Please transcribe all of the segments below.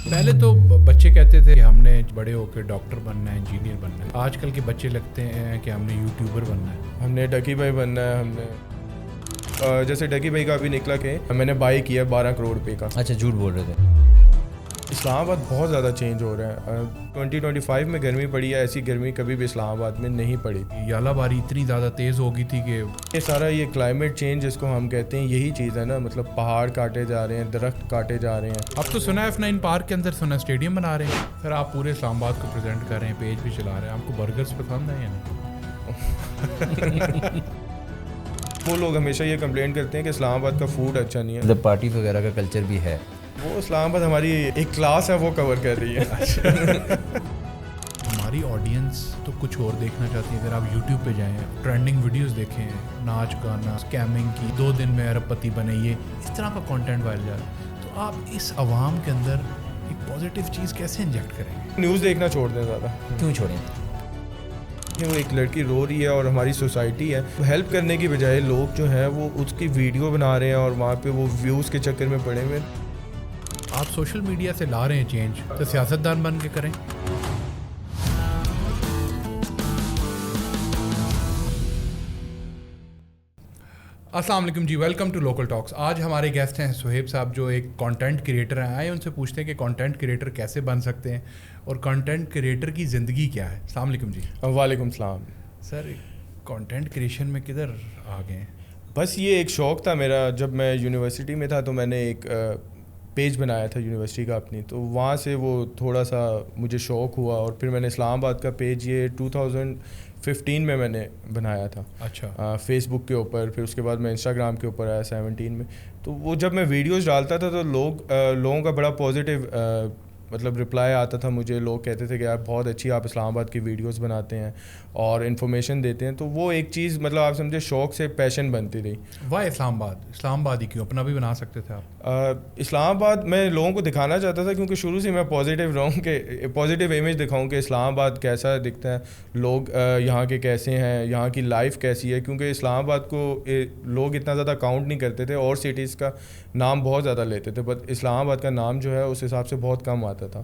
پہلے تو بچے کہتے تھے کہ ہم نے بڑے ہو کے ڈاکٹر بننا ہے، انجینئر بننا ہے. آج کل کے بچے لگتے ہیں کہ ہم نے یوٹیوبر بننا ہے، ہم نے ڈکی بھائی بننا ہے. ہم نے جیسے ڈکی بھائی کا ابھی نکلا کہ میں نے بائی کیا 12 کروڑ روپے کا. اچھا جھوٹ بول رہے تھے. اسلام آباد بہت زیادہ چینج ہو رہا ہے. 2025 میں گرمی پڑی ہے، ایسی گرمی کبھی بھی اسلام آباد میں نہیں پڑی. یالہ باری اتنی زیادہ تیز ہو گئی تھی کہ یہ سارا یہ کلائمیٹ چینج جس کو ہم کہتے ہیں یہی چیز ہے نا. مطلب پہاڑ کاٹے جا رہے ہیں، درخت کاٹے جا رہے ہیں. اب تو سنا ہے F9 پارک کے اندر سنا اسٹیڈیم بنا رہے ہیں. سر آپ پورے اسلام آباد کو پریزنٹ کر رہے ہیں، پیج بھی چلا رہے ہیں. آپ کو برگرز پسند ہیں یا نہیں؟ وہ لوگ ہمیشہ یہ کمپلین کرتے ہیں کہ اسلام آباد کا فوڈ اچھا نہیں ہے. مطلب پارٹی وغیرہ کا کلچر بھی ہے. وہ اسلام آباد ہماری ایک کلاس ہے، وہ کور کر رہی ہے. ہماری آڈینس تو کچھ اور دیکھنا چاہتی ہے. اگر آپ یوٹیوب پہ جائیں، ٹرینڈنگ ویڈیوز دیکھیں، ناچ گانا، اسکیمنگ کی، 2 دن میں ارب پتی بنے، یہ اس طرح کا کانٹینٹ وائرل جا رہا ہے، تو آپ اس عوام کے اندر ایک پازیٹیو چیز کیسے انجیکٹ کریں گے؟ نیوز دیکھنا چھوڑ دیں زیادہ. کیوں چھوڑیں؟ کہ وہ ایک لڑکی رو رہی ہے اور ہماری سوسائٹی ہے، ہیلپ کرنے کی بجائے لوگ جو ہیں وہ اس کی ویڈیو بنا رہے ہیں اور وہاں پہ وہ ویوز کے چکر میں پڑے ہوئے. آپ سوشل میڈیا سے لا رہے ہیں چینج، تو سیاستدان بن کے کریں. السلام علیکم جی، ویلکم ٹو لوکل ٹاکس. آج ہمارے گیسٹ ہیں سہیب صاحب، جو ایک کانٹینٹ کریٹر ہیں. آئے ان سے پوچھتے ہیں کہ کانٹینٹ کریٹر کیسے بن سکتے ہیں اور کانٹینٹ کریٹر کی زندگی کیا ہے. السلام علیکم جی. وعلیکم السلام. سر کانٹینٹ کریشن میں کدھر آ گئے ہیں؟ بس یہ ایک شوق تھا میرا. جب میں یونیورسٹی میں تھا تو میں نے ایک پیج بنایا تھا یونیورسٹی کا اپنی، تو وہاں سے وہ تھوڑا سا مجھے شوق ہوا اور پھر میں نے اسلام آباد کا پیج یہ 2015 میں نے بنایا تھا. اچھا. فیس بک کے اوپر، پھر اس کے بعد میں انسٹاگرام کے اوپر آیا 17 میں. تو وہ جب میں ویڈیوز ڈالتا تھا تو لوگوں کا بڑا پازیٹیو مطلب رپلائی آتا تھا مجھے. لوگ کہتے تھے کہ آپ بہت اچھی آپ اسلام آباد کی ویڈیوز بناتے ہیں اور انفارمیشن دیتے ہیں. تو وہ ایک چیز مطلب آپ سمجھے شوق سے پیشن بنتی رہی. وائی اسلام آباد ہی کیوں؟ اپنا بھی بنا سکتے تھے آپ. اسلام آباد میں لوگوں کو دکھانا چاہتا تھا کیونکہ شروع سے میں پازیٹیو رہوں، کہ پازیٹیو امیج دکھاؤں کہ اسلام آباد کیسا دکھتا ہے، لوگ یہاں کے کیسے ہیں، یہاں کی لائف کیسی ہے. کیونکہ اسلام آباد کو لوگ اتنا زیادہ کاؤنٹ نہیں کرتے تھے، اور سٹیز کا نام بہت زیادہ لیتے تھے، بٹ اسلام آباد کا نام جو ہے اس حساب سے بہت کم آتا تھا.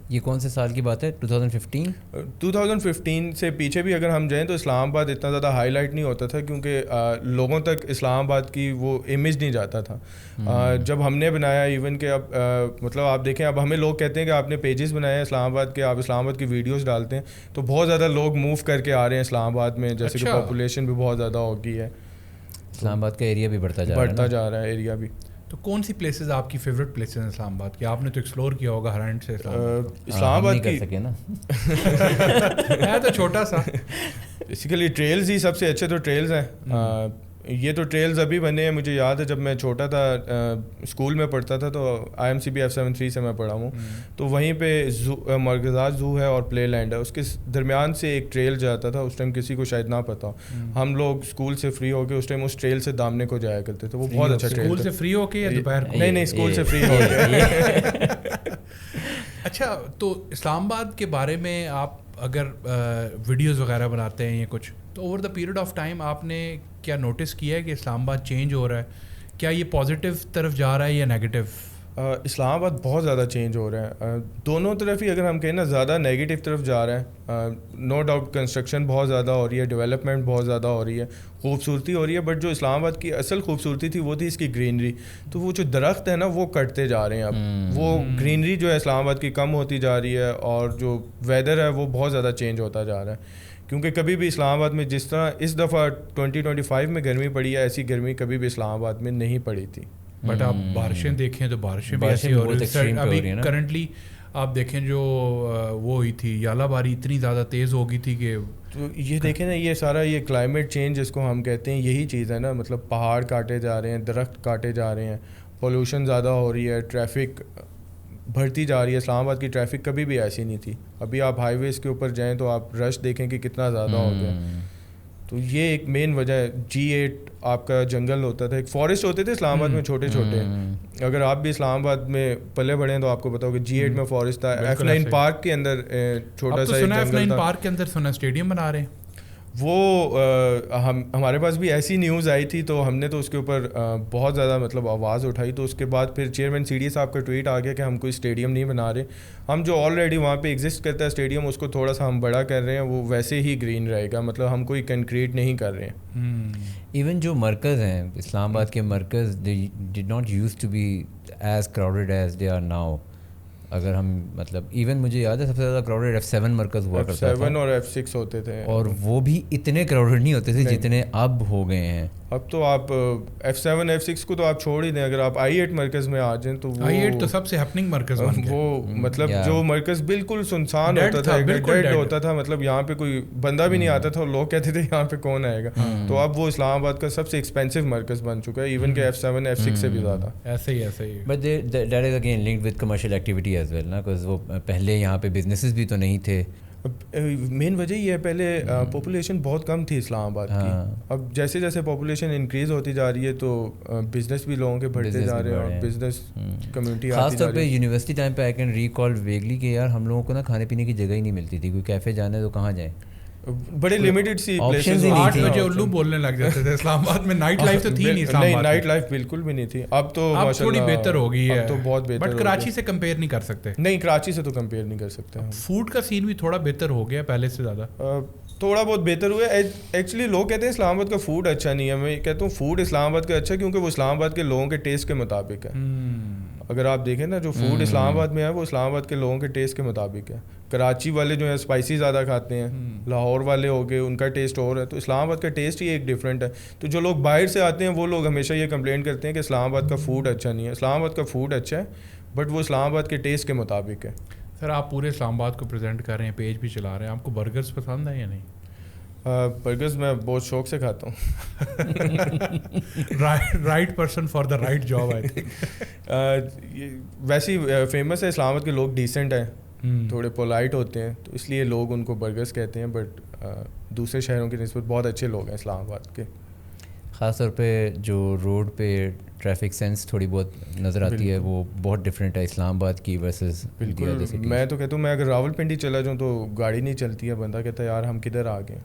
یہ کون سے سال کی بات ہے؟ 2015 سے پیچھے بھی اگر ہم جائیں تو اسلام آباد اتنا زیادہ ہائی لائٹ نہیں ہوتا تھا، کیونکہ لوگوں تک اسلام آباد کی وہ امیج نہیں جاتا تھا. جب ہم نے بنایا، ایون کہ اب مطلب آپ دیکھیں، اب ہمیں لوگ کہتے ہیں کہ آپ نے پیجز بنائے ہیں اسلام آباد کے، آپ اسلام آباد کی ویڈیوز ڈالتے ہیں، تو بہت زیادہ لوگ موو کر کے آ رہے ہیں اسلام آباد میں. جیسے کہ پاپولیشن بھی بہت زیادہ ہو گئی ہے، اسلام آباد کا ایریا بھی بڑھتا جا رہا ہے ایریا بھی. تو کون سی پلیسز آپ کی فیوریٹ پلیسز ہیں اسلام آباد کی؟ آپ نے تو ایکسپلور کیا ہوگا ہر اینڈ سے. اسلام آباد کر سکے نا ہے تو چھوٹا سا. بیسیکلی ٹریلز ہی سب سے اچھے تو ٹریلز ہیں. یہ تو ٹریلز ابھی بنے ہیں. مجھے یاد ہے جب میں چھوٹا تھا، اسکول میں پڑھتا تھا، تو IMCB F73 سے میں پڑھا ہوں. تو وہیں پہ مرکزات زو ہے اور پلے لینڈ ہے، اس کے درمیان سے ایک ٹریل جاتا تھا. اس ٹائم کسی کو شاید نہ پتا ہو. ہم لوگ اسکول سے فری ہو کے اس ٹائم اس ٹریل سے دامنے کو جایا کرتے تھے. وہ بہت اچھا ٹریل. اسکول سے فری ہو کے یا دوپہر کو؟ نہیں، اسکول سے فری ہو کے. اچھا، تو اسلام آباد کے بارے میں آپ اگر ویڈیوز وغیرہ بناتے ہیں یا کچھ، تو over the period of time آپ نے کیا نوٹس کیا ہے کہ اسلام آباد چینج ہو رہا ہے؟ کیا یہ پازیٹیو طرف جا رہا ہے یا نیگیٹو؟ اسلام آباد بہت زیادہ چینج ہو رہا ہے. دونوں طرف ہی اگر ہم کہیں نا، زیادہ نیگیٹو طرف جا رہا ہے. نو ڈاؤٹ کنسٹرکشن بہت زیادہ ہو رہی ہے، ڈیولپمنٹ بہت زیادہ ہو رہی ہے، خوبصورتی ہو رہی ہے. بٹ جو اسلام آباد کی اصل خوبصورتی تھی وہ تھی اس کی گرینری. تو وہ جو درخت ہے نا وہ کٹتے جا رہے ہیں اب. وہ گرینری جو ہے اسلام آباد کی کم ہوتی جا رہی ہے، اور جو ویدر ہے وہ بہت زیادہ چینج ہوتا جا رہا ہے. کیونکہ کبھی بھی اسلام آباد میں جس طرح اس دفعہ 2025 میں گرمی پڑی ہے، ایسی گرمی کبھی بھی اسلام آباد میں نہیں پڑی تھی. بٹ آپ بارشیں دیکھیں تو بارشیں بھی ایسی ہو رہی ہیں. ابھی کرنٹلی آپ دیکھیں جو وہ ہوئی تھی یالہ باری، اتنی زیادہ تیز ہو گئی تھی کہ تو یہ دیکھیں نا، یہ سارا یہ کلائمیٹ چینج جس کو ہم کہتے ہیں یہی چیز ہے نا. مطلب پہاڑ کاٹے جا رہے ہیں، درخت کاٹے جا رہے ہیں، پولوشن زیادہ ہو رہی ہے، ٹریفک بڑھتی جا رہی ہے. اسلام آباد کی ٹریفک کبھی بھی ایسی نہیں تھی. ابھی آپ ہائی ویز کے اوپر جائیں تو آپ رش دیکھیں کہ کتنا زیادہ ہو گیا. تو یہ ایک مین وجہ ہے. G8 آپ کا جنگل ہوتا تھا، ایک فارسٹ ہوتے تھے اسلام آباد میں چھوٹے چھوٹے. اگر آپ بھی اسلام آباد میں پلے بڑھے ہیں تو آپ کو پتا ہوگا G8 میں فارسٹ تھا. F9 پارک کے اندر چھوٹا سا F9 پارک کے اندر سنا اسٹیڈیم بنا رہے ہیں. وہ ہمارے پاس بھی ایسی نیوز آئی تھی تو ہم نے تو اس کے اوپر بہت زیادہ مطلب آواز اٹھائی. تو اس کے بعد پھر چیئرمین سی ڈی صاحب کا ٹویٹ آ گیا کہ ہم کوئی اسٹیڈیم نہیں بنا رہے, ہم جو آلریڈی وہاں پہ ایگزسٹ کرتا ہے اسٹیڈیم اس کو تھوڑا سا ہم بڑا کر رہے ہیں, وہ ویسے ہی گرین رہے گا, مطلب ہم کوئی کنکریٹ نہیں کر رہے ہیں. ایون جو مرکز ہیں اسلام آباد کے مرکز, they did not use to be as crowded as they are now. اگر ہم مطلب ایون مجھے یاد ہے سب سے زیادہ کراؤڈیڈ F7 مرکز ہوا کرتا تھا, F7 اور F6 ہوتے تھے, اور وہ بھی اتنے کراؤڈیڈ نہیں ہوتے تھے جتنے اب ہو گئے ہیں. اب تو آپ F7 F6 کو تو آپ چھوڑ ہی دیں, اگر آپ I8 مرکز میں آ جائیں تو I8 تو سب سے ہیپننگ مرکز بن گیا. وہ مطلب جو مرکز بالکل سنسان ہوتا تھا, ڈیڈ ہوتا تھا, مطلب یہاں پہ کوئی بندہ بھی نہیں آتا تھا, اور لوگ کہتے تھے یہاں پہ کون آئے گا. تو اب وہ اسلام آباد کا سب سے ایکسپینسو مرکز بن چکا ہے, ایون کہ F7 F6 سے بھی زیادہ. ایسے ہی but that is again linked with commercial activity as well نا, بیکاز وہ پہلے یہاں پہ بزنسز بھی تو نہیں تھے. مین وجہ یہ ہے پہلے پاپولیشن بہت کم تھی اسلام آباد کی, اب جیسے جیسے پاپولیشن انکریز ہوتی جا رہی ہے تو بزنس بھی لوگوں کے بڑھتے جا رہے ہیں, اور بزنس کمیونٹی خاص طور پہ یونیورسٹی ٹائم پہ آئی کین ریکال ویگلی کہ یار ہم لوگوں کو نا کھانے پینے کی جگہ ہی نہیں ملتی تھی, کوئی کیفے جانا ہے تو کہاں جائیں, بڑے لمیٹڈ سی آپشنز پلیسز. 8 بجے الو بولنے لگ جاتے تھے اسلام آباد میں, نائٹ لائف تو تھی نہیں, نائٹ لائف بالکل بھی نہیں تھی. اب تو تھوڑی بہتر ہو گئی ہے, اب تو بہت بہتر, بٹ کراچی سے کمپیئر نہیں کر سکتے. نہیں, کراچی سے تو کمپیئر نہیں کر سکتے. فوڈ کا سین بھی تھوڑا بہتر ہو گیا پہلے سے زیادہ, تھوڑا بہت بہتر ہوا ہے. ایکچولی لوگ کہتے ہیں اسلام آباد کا فوڈ اچھا نہیں ہے, میں کہتا ہوں فوڈ اسلام آباد کا اچھا ہے کیونکہ وہ اسلام آباد کے لوگوں کے ٹیسٹ کے مطابق ہے. اگر آپ دیکھیں نا جو فوڈ اسلام آباد میں ہے وہ اسلام آباد کے لوگوں کے ٹیسٹ کے مطابق ہے. کراچی والے جو ہیں اسپائسی زیادہ کھاتے ہیں, لاہور والے ہو گئے ان کا ٹیسٹ اور ہے, تو اسلام آباد کا ٹیسٹ ہی ایک ڈفرینٹ ہے. تو جو لوگ باہر سے آتے ہیں وہ لوگ ہمیشہ یہ کمپلین کرتے ہیں کہ اسلام آباد کا فوڈ اچھا نہیں ہے. اسلام آباد کا فوڈ اچھا ہے بٹ وہ اسلام آباد کے ٹیسٹ کے مطابق ہے. سر آپ پورے اسلام آباد کو پریزنٹ کر رہے ہیں, پیج بھی چلا رہے ہیں, آپ کو برگرز پسند ہیں یا نہیں؟ برگرز میں بہت شوق سے کھاتا ہوں. Right person for the right job I think. ویسے فیمس ہے اسلام آباد کے لوگ ڈیسنٹ ہیں, تھوڑے پولائٹ ہوتے ہیں, تو اس لیے لوگ ان کو برگرز کہتے ہیں, بٹ دوسرے شہروں کی نسبت بہت اچھے لوگ ہیں اسلام آباد کے. خاص طور پہ جو روڈ پہ ٹریفک سینس تھوڑی بہت نظر آتی ہے وہ بہت ڈفرینٹ ہے اسلام آباد کی ورسز. بالکل, میں تو کہتا ہوں میں اگر راول پنڈی چلا جاؤں تو گاڑی نہیں چلتی ہے, بندہ کہتا ہے یار ہم کدھر آ گئے.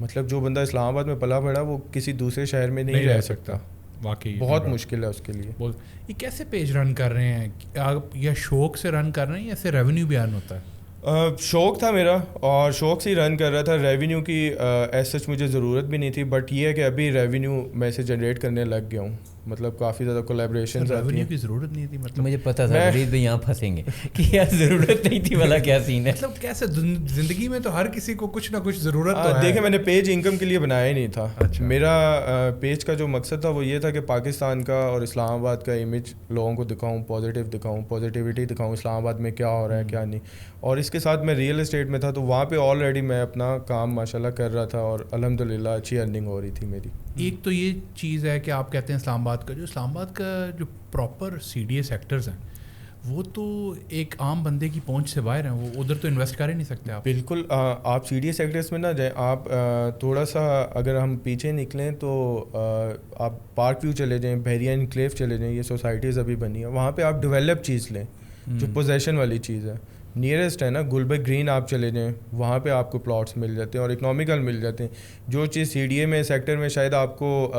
مطلب جو بندہ اسلام آباد میں پلا بڑھا وہ کسی دوسرے شہر میں نہیں رہ سکتا, واقعی بہت مشکل ہے اس کے لیے. یہ کیسے پیج رن کر رہے ہیں, آپ یا شوق سے رن کر رہے ہیں یا سے ریونیو بھی ارن ہوتا ہے؟ شوق تھا میرا اور شوق سے ہی رن کر رہا تھا. ریونیو کی ایز سچ مجھے ضرورت بھی نہیں تھی, بٹ یہ ہے کہ ابھی ریونیو میں سے جنریٹ کرنے لگ گیا ہوں. مطلب کافی زیادہ کولیبریشنز آتی ہیں. کی ضرورت نہیں تھی, مطلب مجھے پتا تھا فرید بھائی یہاں پھنسیں گے کہ یار ضرورت نہیں تھی والا کیا سین ہے. مطلب کیسے زندگی میں تو ہر کسی کو کچھ نہ کچھ ضرورت تو ہے. دیکھیں میں نے پیج انکم کے لیے بنایا ہی نہیں تھا. میرا پیج کا جو مقصد تھا وہ یہ تھا کہ پاکستان کا اور اسلام آباد کا امیج لوگوں کو دکھاؤں, پازیٹیو دکھاؤں, پازیٹیوٹی دکھاؤں اسلام آباد میں کیا ہو رہا ہے کیا نہیں. اور اس کے ساتھ میں ریئل اسٹیٹ میں تھا تو وہاں پہ آلریڈی میں اپنا کام ماشاءاللہ کر رہا تھا اور الحمدللہ اچھی ارننگ ہو رہی تھی میری. ایک تو یہ چیز ہے کہ آپ کہتے ہیں اسلام آباد کا, جو اسلام آباد کا جو proper C D A sectors ہیں وہ تو ایک عام بندے کی پہنچ سے باہر ہیں, وہ ادھر تو انویسٹ کر ہی نہیں سکتے آپ. بالکل, آپ سی ڈی اے سیکٹرز میں نہ جائیں. آپ تھوڑا سا اگر ہم پیچھے نکلیں تو آپ پارک ویو چلے جائیں, بحریہ انکلیو چلے جائیں, یہ سوسائٹیز ابھی بنی ہیں, وہاں پہ آپ ڈیولپ چیز لیں جو پوزیشن والی چیز ہے. نیئرسٹ ہے نا گلبرگ گرین, آپ چلے جائیں وہاں پہ آپ کو پلاٹس مل جاتے ہیں اور اکنامیکل مل جاتے ہیں. جو چیز سی ڈی اے میں سیکٹر میں شاید آپ کو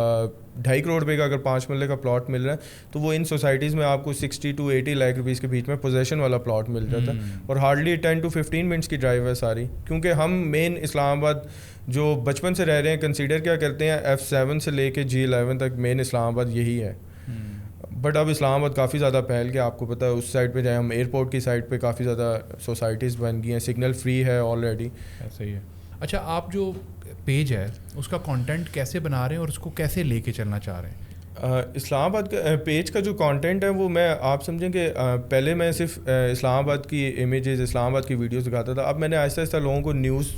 2.5 کروڑ روپے کا اگر 5 مرلے کا پلاٹ مل رہا ہے تو وہ ان سوسائٹیز میں آپ کو 60 to 80 لاکھ روپیز کے بیچ میں پوزیشن والا پلاٹ مل جاتا ہے. اور ہارڈلی 10 to 15 منٹس کی ڈرائیو ہے ساری, کیونکہ ہم مین اسلام آباد جو بچپن سے رہ رہے ہیں کنسیڈر کیا کرتے ہیں F7 سے لے کے G11 تک مین اسلام آباد یہی ہے. بٹ اب اسلام آباد کافی زیادہ پھیل گیا, آپ کو پتہ ہے اس سائڈ پہ جائیں ہم ایئرپورٹ کی سائڈ پہ کافی زیادہ سوسائٹیز بن گئی ہیں, سگنل فری ہے آلریڈی. صحیح ہے. اچھا, آپ جو پیج ہے اس کا کانٹینٹ کیسے بنا رہے ہیں اور اس کو کیسے لے کے چلنا چاہ رہے ہیں؟ اسلام آباد کا پیج کا جو کانٹینٹ ہے وہ میں آپ سمجھیں کہ پہلے میں صرف اسلام آباد کی امیجز, اسلام آباد کی ویڈیوز دکھاتا تھا. اب میں نے آہستہ آہستہ لوگوں کو نیوز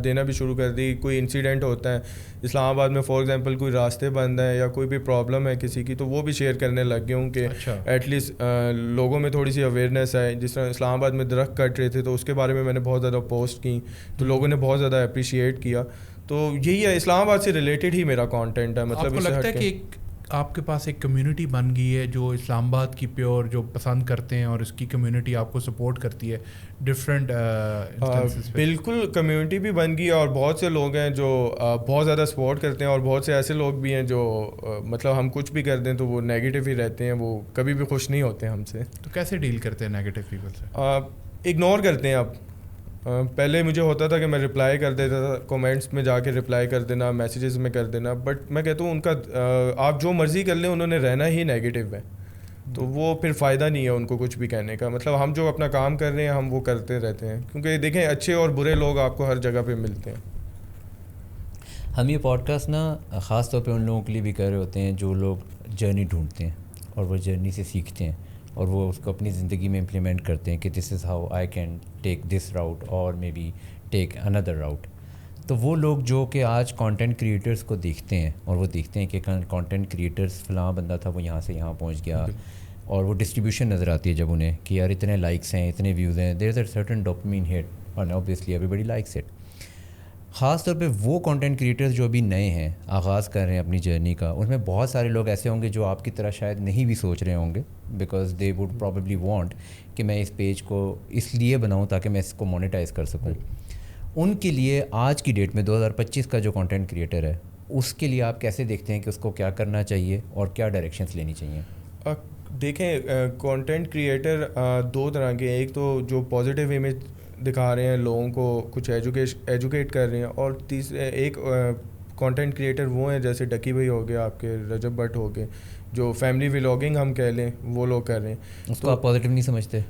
دینا بھی شروع کر دی. کوئی انسیڈنٹ ہوتا ہے اسلام آباد میں, فار ایگزامپل کوئی راستے بند ہیں یا کوئی بھی پرابلم ہے کسی کی, تو وہ بھی شیئر کرنے لگ گیا ہوں کہ ایٹ لیسٹ لوگوں میں تھوڑی سی اویئرنیس ہے. جس طرح اسلام آباد میں درخت کٹ رہے تھے تو اس کے بارے میں نے بہت زیادہ پوسٹ کی تو لوگوں نے بہت زیادہ اپریشیٹ کیا. تو یہی ہے, اسلام آباد سے ریلیٹڈ ہی میرا کانٹینٹ ہے. مطلب آپ کو لگتا ہے کہ ایک آپ کے پاس ایک کمیونٹی بن گئی ہے جو اسلام آباد کی پیور جو پسند کرتے ہیں اور اس کی کمیونٹی آپ کو سپورٹ کرتی ہے ڈفرینٹ بالکل کمیونٹی بھی بن گئی ہے اور بہت سے لوگ ہیں جو بہت زیادہ سپورٹ کرتے ہیں اور بہت سے ایسے لوگ بھی ہیں جو مطلب ہم کچھ بھی کر دیں تو وہ نیگیٹو ہی رہتے ہیں, وہ کبھی بھی خوش نہیں ہوتے ہم سے. تو کیسے ڈیل کرتے ہیں نیگیٹو پیپل سے؟ اگنور کرتے ہیں. اب پہلے مجھے ہوتا تھا کہ میں رپلائی کر دیتا تھا, کومنٹس میں جا کے رپلائی کر دینا, میسیجز میں کر دینا, بٹ میں کہتا ہوں ان کا آپ جو مرضی کر لیں انہوں نے رہنا ہی نیگیٹو ہے, تو وہ پھر فائدہ نہیں ہے ان کو کچھ بھی کہنے کا. مطلب ہم جو اپنا کام کر رہے ہیں ہم وہ کرتے رہتے ہیں, کیونکہ دیکھیں اچھے اور برے لوگ آپ کو ہر جگہ پہ ملتے ہیں. ہم یہ پوڈ کاسٹ نا خاص طور پہ ان لوگوں کے لیے بھی کر رہے ہوتے ہیں جو لوگ جرنی ڈھونڈتے ہیں اور وہ جرنی سے سیکھتے ہیں اور وہ اس کو اپنی زندگی میں امپلیمنٹ کرتے ہیں کہ this is how I can take this route اور may be take another route. تو وہ لوگ جو کہ آج کانٹینٹ کریٹرز کو دیکھتے ہیں اور وہ دیکھتے ہیں کہ کانٹینٹ کریٹرز فلاں بندہ تھا وہ یہاں سے یہاں پہنچ گیا, اور وہ ڈسٹریبیوشن نظر آتی ہے جب انہیں کہ یار اتنے لائکس ہیں, اتنے ویوز ہیں, دیر is a certain dopamine hit اور obviously everybody likes it. خاص طور پہ وہ کانٹینٹ کریٹرز جو ابھی نئے ہیں, آغاز کر رہے ہیں اپنی جرنی کا, ان میں بہت سارے لوگ ایسے ہوں گے جو آپ کی طرح شاید نہیں بھی سوچ رہے ہوں گے, because they would probably want کہ میں اس پیج کو اس لیے بناؤں تاکہ میں اس کو مونیٹائز کر سکوں. ان کے لیے آج کی ڈیٹ میں 2025 کا جو کانٹینٹ کریٹر ہے اس کے لیے آپ کیسے دیکھتے ہیں کہ اس کو کیا کرنا چاہیے اور کیا ڈائریکشنس لینی چاہیے؟ دیکھیں کانٹینٹ کریٹر دو طرح کے, ایک تو جو پازیٹیو امیج دکھا رہے ہیں لوگوں کو, کچھ ایجوکیٹ کر رہے ہیں, اور تیسرے ایک کانٹینٹ کریٹر وہ ہیں جیسے ڈکی بھائی ہو گیا, آپ کے رجب بٹ ہو گئے, جو فیملی ولاگنگ ہم کہہ لیں وہ لوگ کر رہے ہیں. اس کو آپ پازیٹیو نہیں سمجھتے؟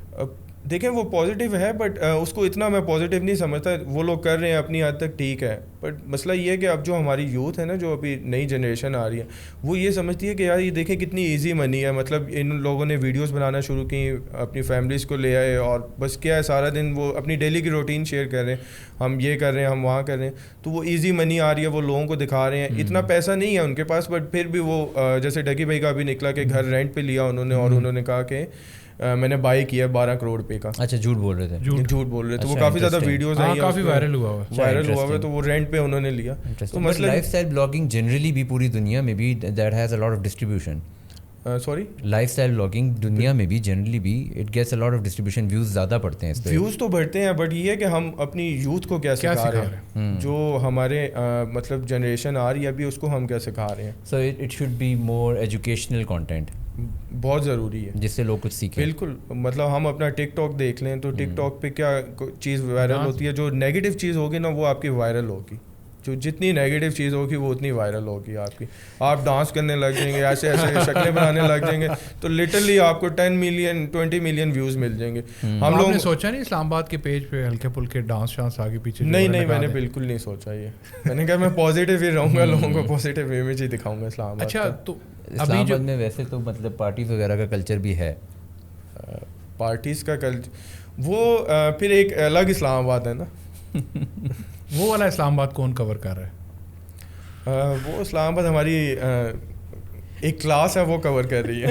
دیکھیں وہ پازیٹیو ہے بٹ اس کو اتنا میں پازیٹیو نہیں سمجھتا. وہ لوگ کر رہے ہیں اپنی حد تک ٹھیک ہے, بٹ مسئلہ یہ ہے کہ اب جو ہماری یوتھ ہے نا, جو ابھی نئی جنریشن آ رہی ہے, وہ یہ سمجھتی ہے کہ یار یہ دیکھیں کتنی ایزی منی ہے. مطلب ان لوگوں نے ویڈیوز بنانا شروع کی, اپنی فیملیز کو لے آئے اور بس کیا ہے سارا دن وہ اپنی ڈیلی کی روٹین شیئر کر رہے ہیں, ہم یہ کر رہے ہیں ہم وہاں کر رہے ہیں, تو وہ ایزی منی آ رہی ہے, وہ لوگوں کو دکھا رہے ہیں. اتنا پیسہ نہیں ہے ان کے پاس, بٹ پھر بھی وہ جیسے ڈکی بھائی کا بھی نکلا کہ گھر رینٹ پہ لیا انہوں نے, اور انہوں نے کہا کہ میں نے بائی کیا 12 کروڑ روپے کا. اچھا, جھوٹ بول رہے تھے؟ جھوٹ بول رہے تھے. وہ کافی زیادہ ویڈیوز ہیں, کافی وائرل ہوا ہے, تو وہ رینٹ پہ انہوں نے لیا. تو مطلب لائف اسٹائل بلاگنگ جنرلی بھی پوری دنیا میں بھی that has a lot of distribution. Sorry, lifestyle blogging دنیا میں بھی جنرلی بھی it gets a lot of distribution, views زیادہ پڑتے ہیں اس پہ. ویوز تو بڑھتے ہیں, بٹ یہ ہے کہ ہم اپنی یوتھ کو کیا سکھا رہے ہیں, جو ہمارے مطلب جنریشن آ رہی ہے ابھی, اس کو ہم کیا سکھا رہے ہیں. So it should be more educational content, بہت ضروری ہے جس سے لوگ کچھ سیکھیں. بالکل. مطلب ہم اپنا ٹک ٹاک دیکھ لیں تو ٹک ٹاک پہ کیا چیز وائرل ہوتی ہے, جو نیگیٹو چیز ہوگی نا وہ آپ کی وائرل ہوگی. جو جتنی نیگیٹو چیز ہوگی وہ اتنی وائرل ہوگی آپ کی. آپ ڈانس کرنے لگ جائیں گے, ایسے ایسے شکلیں بنانے لگ جائیں گے, تو لٹرلی آپ کو 10 ملین 20 ملین ویوز مل جائیں گے. ہم لوگ نے سوچا نہیں اسلام آباد کے پیج پہ ہلکے پھلکے ڈانس شانس آگے پیچھے؟ نہیں, میں نے بالکل نہیں سوچا یہ. میں نے کہا میں پازیٹیو ہی رہوں گا, لوگوں کو پازیٹیو امیج ہی دکھاؤں گا اسلام آباد. اچھا, تو اسلام آباد میں ویسے تو مطلب پارٹیز وغیرہ کا کلچر بھی ہے. پارٹیز کا کلچر وہ پھر ایک الگ اسلام آباد ہے نا. وہ والا اسلام آباد کون کور کر رہا ہے؟ وہ اسلام آباد ہماری ایک کلاس ہے وہ کور کر رہی ہے.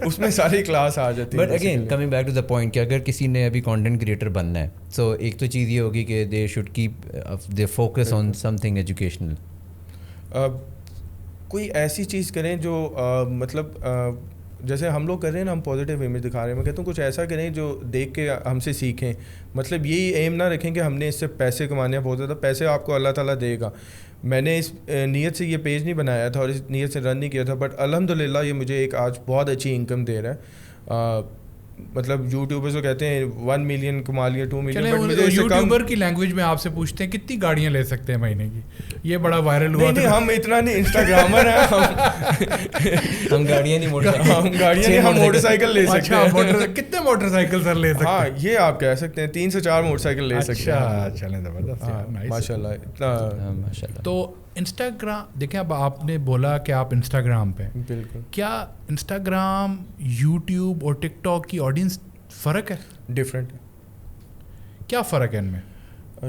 اس میں ساری کلاس آ جاتی ہے. But again coming back to the point کہ اگر کسی نے ابھی کانٹینٹ کریٹر بننا ہے, سو ایک تو چیز یہ ہوگی کہ they should keep they focus on some thing educational. کوئی ایسی چیز کریں جو مطلب جیسے ہم لوگ کر رہے ہیں نا, ہم پازیٹیو امیج دکھا رہے ہیں. میں کہتا ہوں کچھ ایسا کریں جو دیکھ کے ہم سے سیکھیں. مطلب یہی ایم نہ رکھیں کہ ہم نے اس سے پیسے کمانے ہیں. بہت زیادہ پیسے آپ کو اللہ تعالیٰ دے گا. میں نے اس نیت سے یہ پیج نہیں بنایا تھا اور اس نیت سے رن نہیں کیا تھا, بٹ الحمدللہ یہ مجھے ایک آج بہت اچھی انکم دے رہا ہے. مطلب یوٹیوبرز کو کہتے ہیں 1 ملین کما لیا 2 ملین. یوٹیوبر کی لینگویج میں آپ سے پوچھتے ہیں کتنی گاڑیاں لے سکتے ہیں مہینے کی؟ یہ بڑا وائرل ہوا. نہیں, ہم اتنا نہیں, انسٹاگرامر ہیں ہم گاڑیاں نہیں, ہم موٹر سائیکل لے سکتے ہیں. کتنے موٹر سائیکل سر لے سکتے ہیں؟ ہاں یہ آپ کہہ سکتے ہیں 3 سے 4 موٹر سائیکل لے سکتے ہیں. چلیں زبردست, ماشاء اللہ اتنا. تو انسٹاگرام دیکھیں, اب آپ نے بولا کہ آپ انسٹاگرام پہ, بالکل, کیا انسٹاگرام یوٹیوب اور ٹک ٹاک کی آڈینس فرق ہے؟ ڈفرینٹ ہے. کیا فرق ہے ان میں؟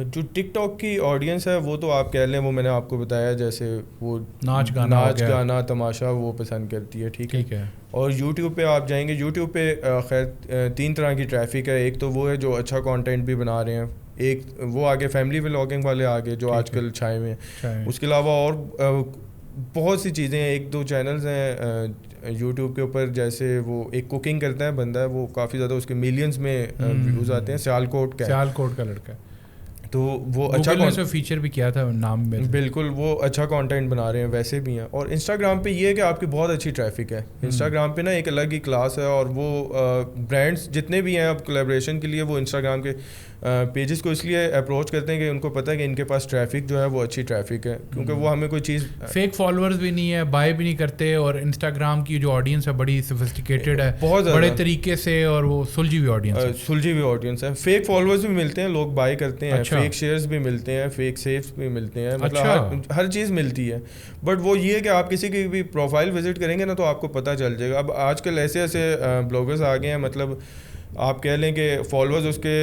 جو ٹک ٹاک کی آڈینس ہے وہ تو آپ کہہ لیں, وہ میں نے آپ کو بتایا جیسے وہ ناچ گانا تماشا وہ پسند کرتی ہے. ٹھیک ہے. اور یوٹیوب پہ آپ جائیں گے, یوٹیوب پہ خیر 3 طرح کی ٹریفک ہے. ایک تو وہ ہے جو اچھا کانٹینٹ بھی بنا رہے ہیں, ایک وہ آگے فیملی ولاگنگ والے آگے جو آج کل چھائے ہوئے ہیں. اس کے علاوہ اور بہت سی چیزیں ہیں. 1-2 چینلز ہیں یوٹیوب کے اوپر, جیسے وہ ایک کوکنگ کرتا ہے بندہ ہے, وہ کافی زیادہ اس کے ملینز میں ویوز آتے ہیں, سیالکوٹ کا لڑکا ہے, تو وہ اچھا نے فیچر بھی کیا تھا نام میں, بالکل وہ اچھا کانٹینٹ بنا رہے ہیں ویسے بھی ہیں. اور انسٹاگرام پہ یہ ہے کہ آپ کی بہت اچھی ٹریفک ہے. انسٹاگرام پہ نا ایک الگ ہی کلاس ہے, اور وہ برانڈس جتنے بھی ہیں اب کولیبریشن کے لیے وہ انسٹاگرام کے پیجز کو اس لیے اپروچ کرتے ہیں کہ ان کو پتہ ہے کہ ان کے پاس ٹریفک جو ہے وہ اچھی ٹریفک ہے, کیونکہ وہ ہمیں کوئی چیز فیک فالوورز بھی نہیں ہے, بائی بھی نہیں کرتے, اور انسٹاگرام کی جو آڈینس ہے بڑی سوفسٹیکیٹڈ ہے, بہت بڑے طریقے سے, اور وہ سلجھی ہوئی آڈینس ہے. فیک فالوورز بھی ملتے ہیں, لوگ بائی کرتے ہیں, فیک شیئرز بھی ملتے ہیں, فیک سیوز بھی ملتے ہیں, مطلب ہر چیز ملتی ہے. بٹ وہ یہ ہے کہ آپ کسی کی بھی پروفائل وزٹ کریں گے نا تو آپ کو پتہ چل جائے گا. اب آج کل ایسے بلاگرز آ گئے ہیں, مطلب آپ کہہ لیں کہ فالوورز اس کے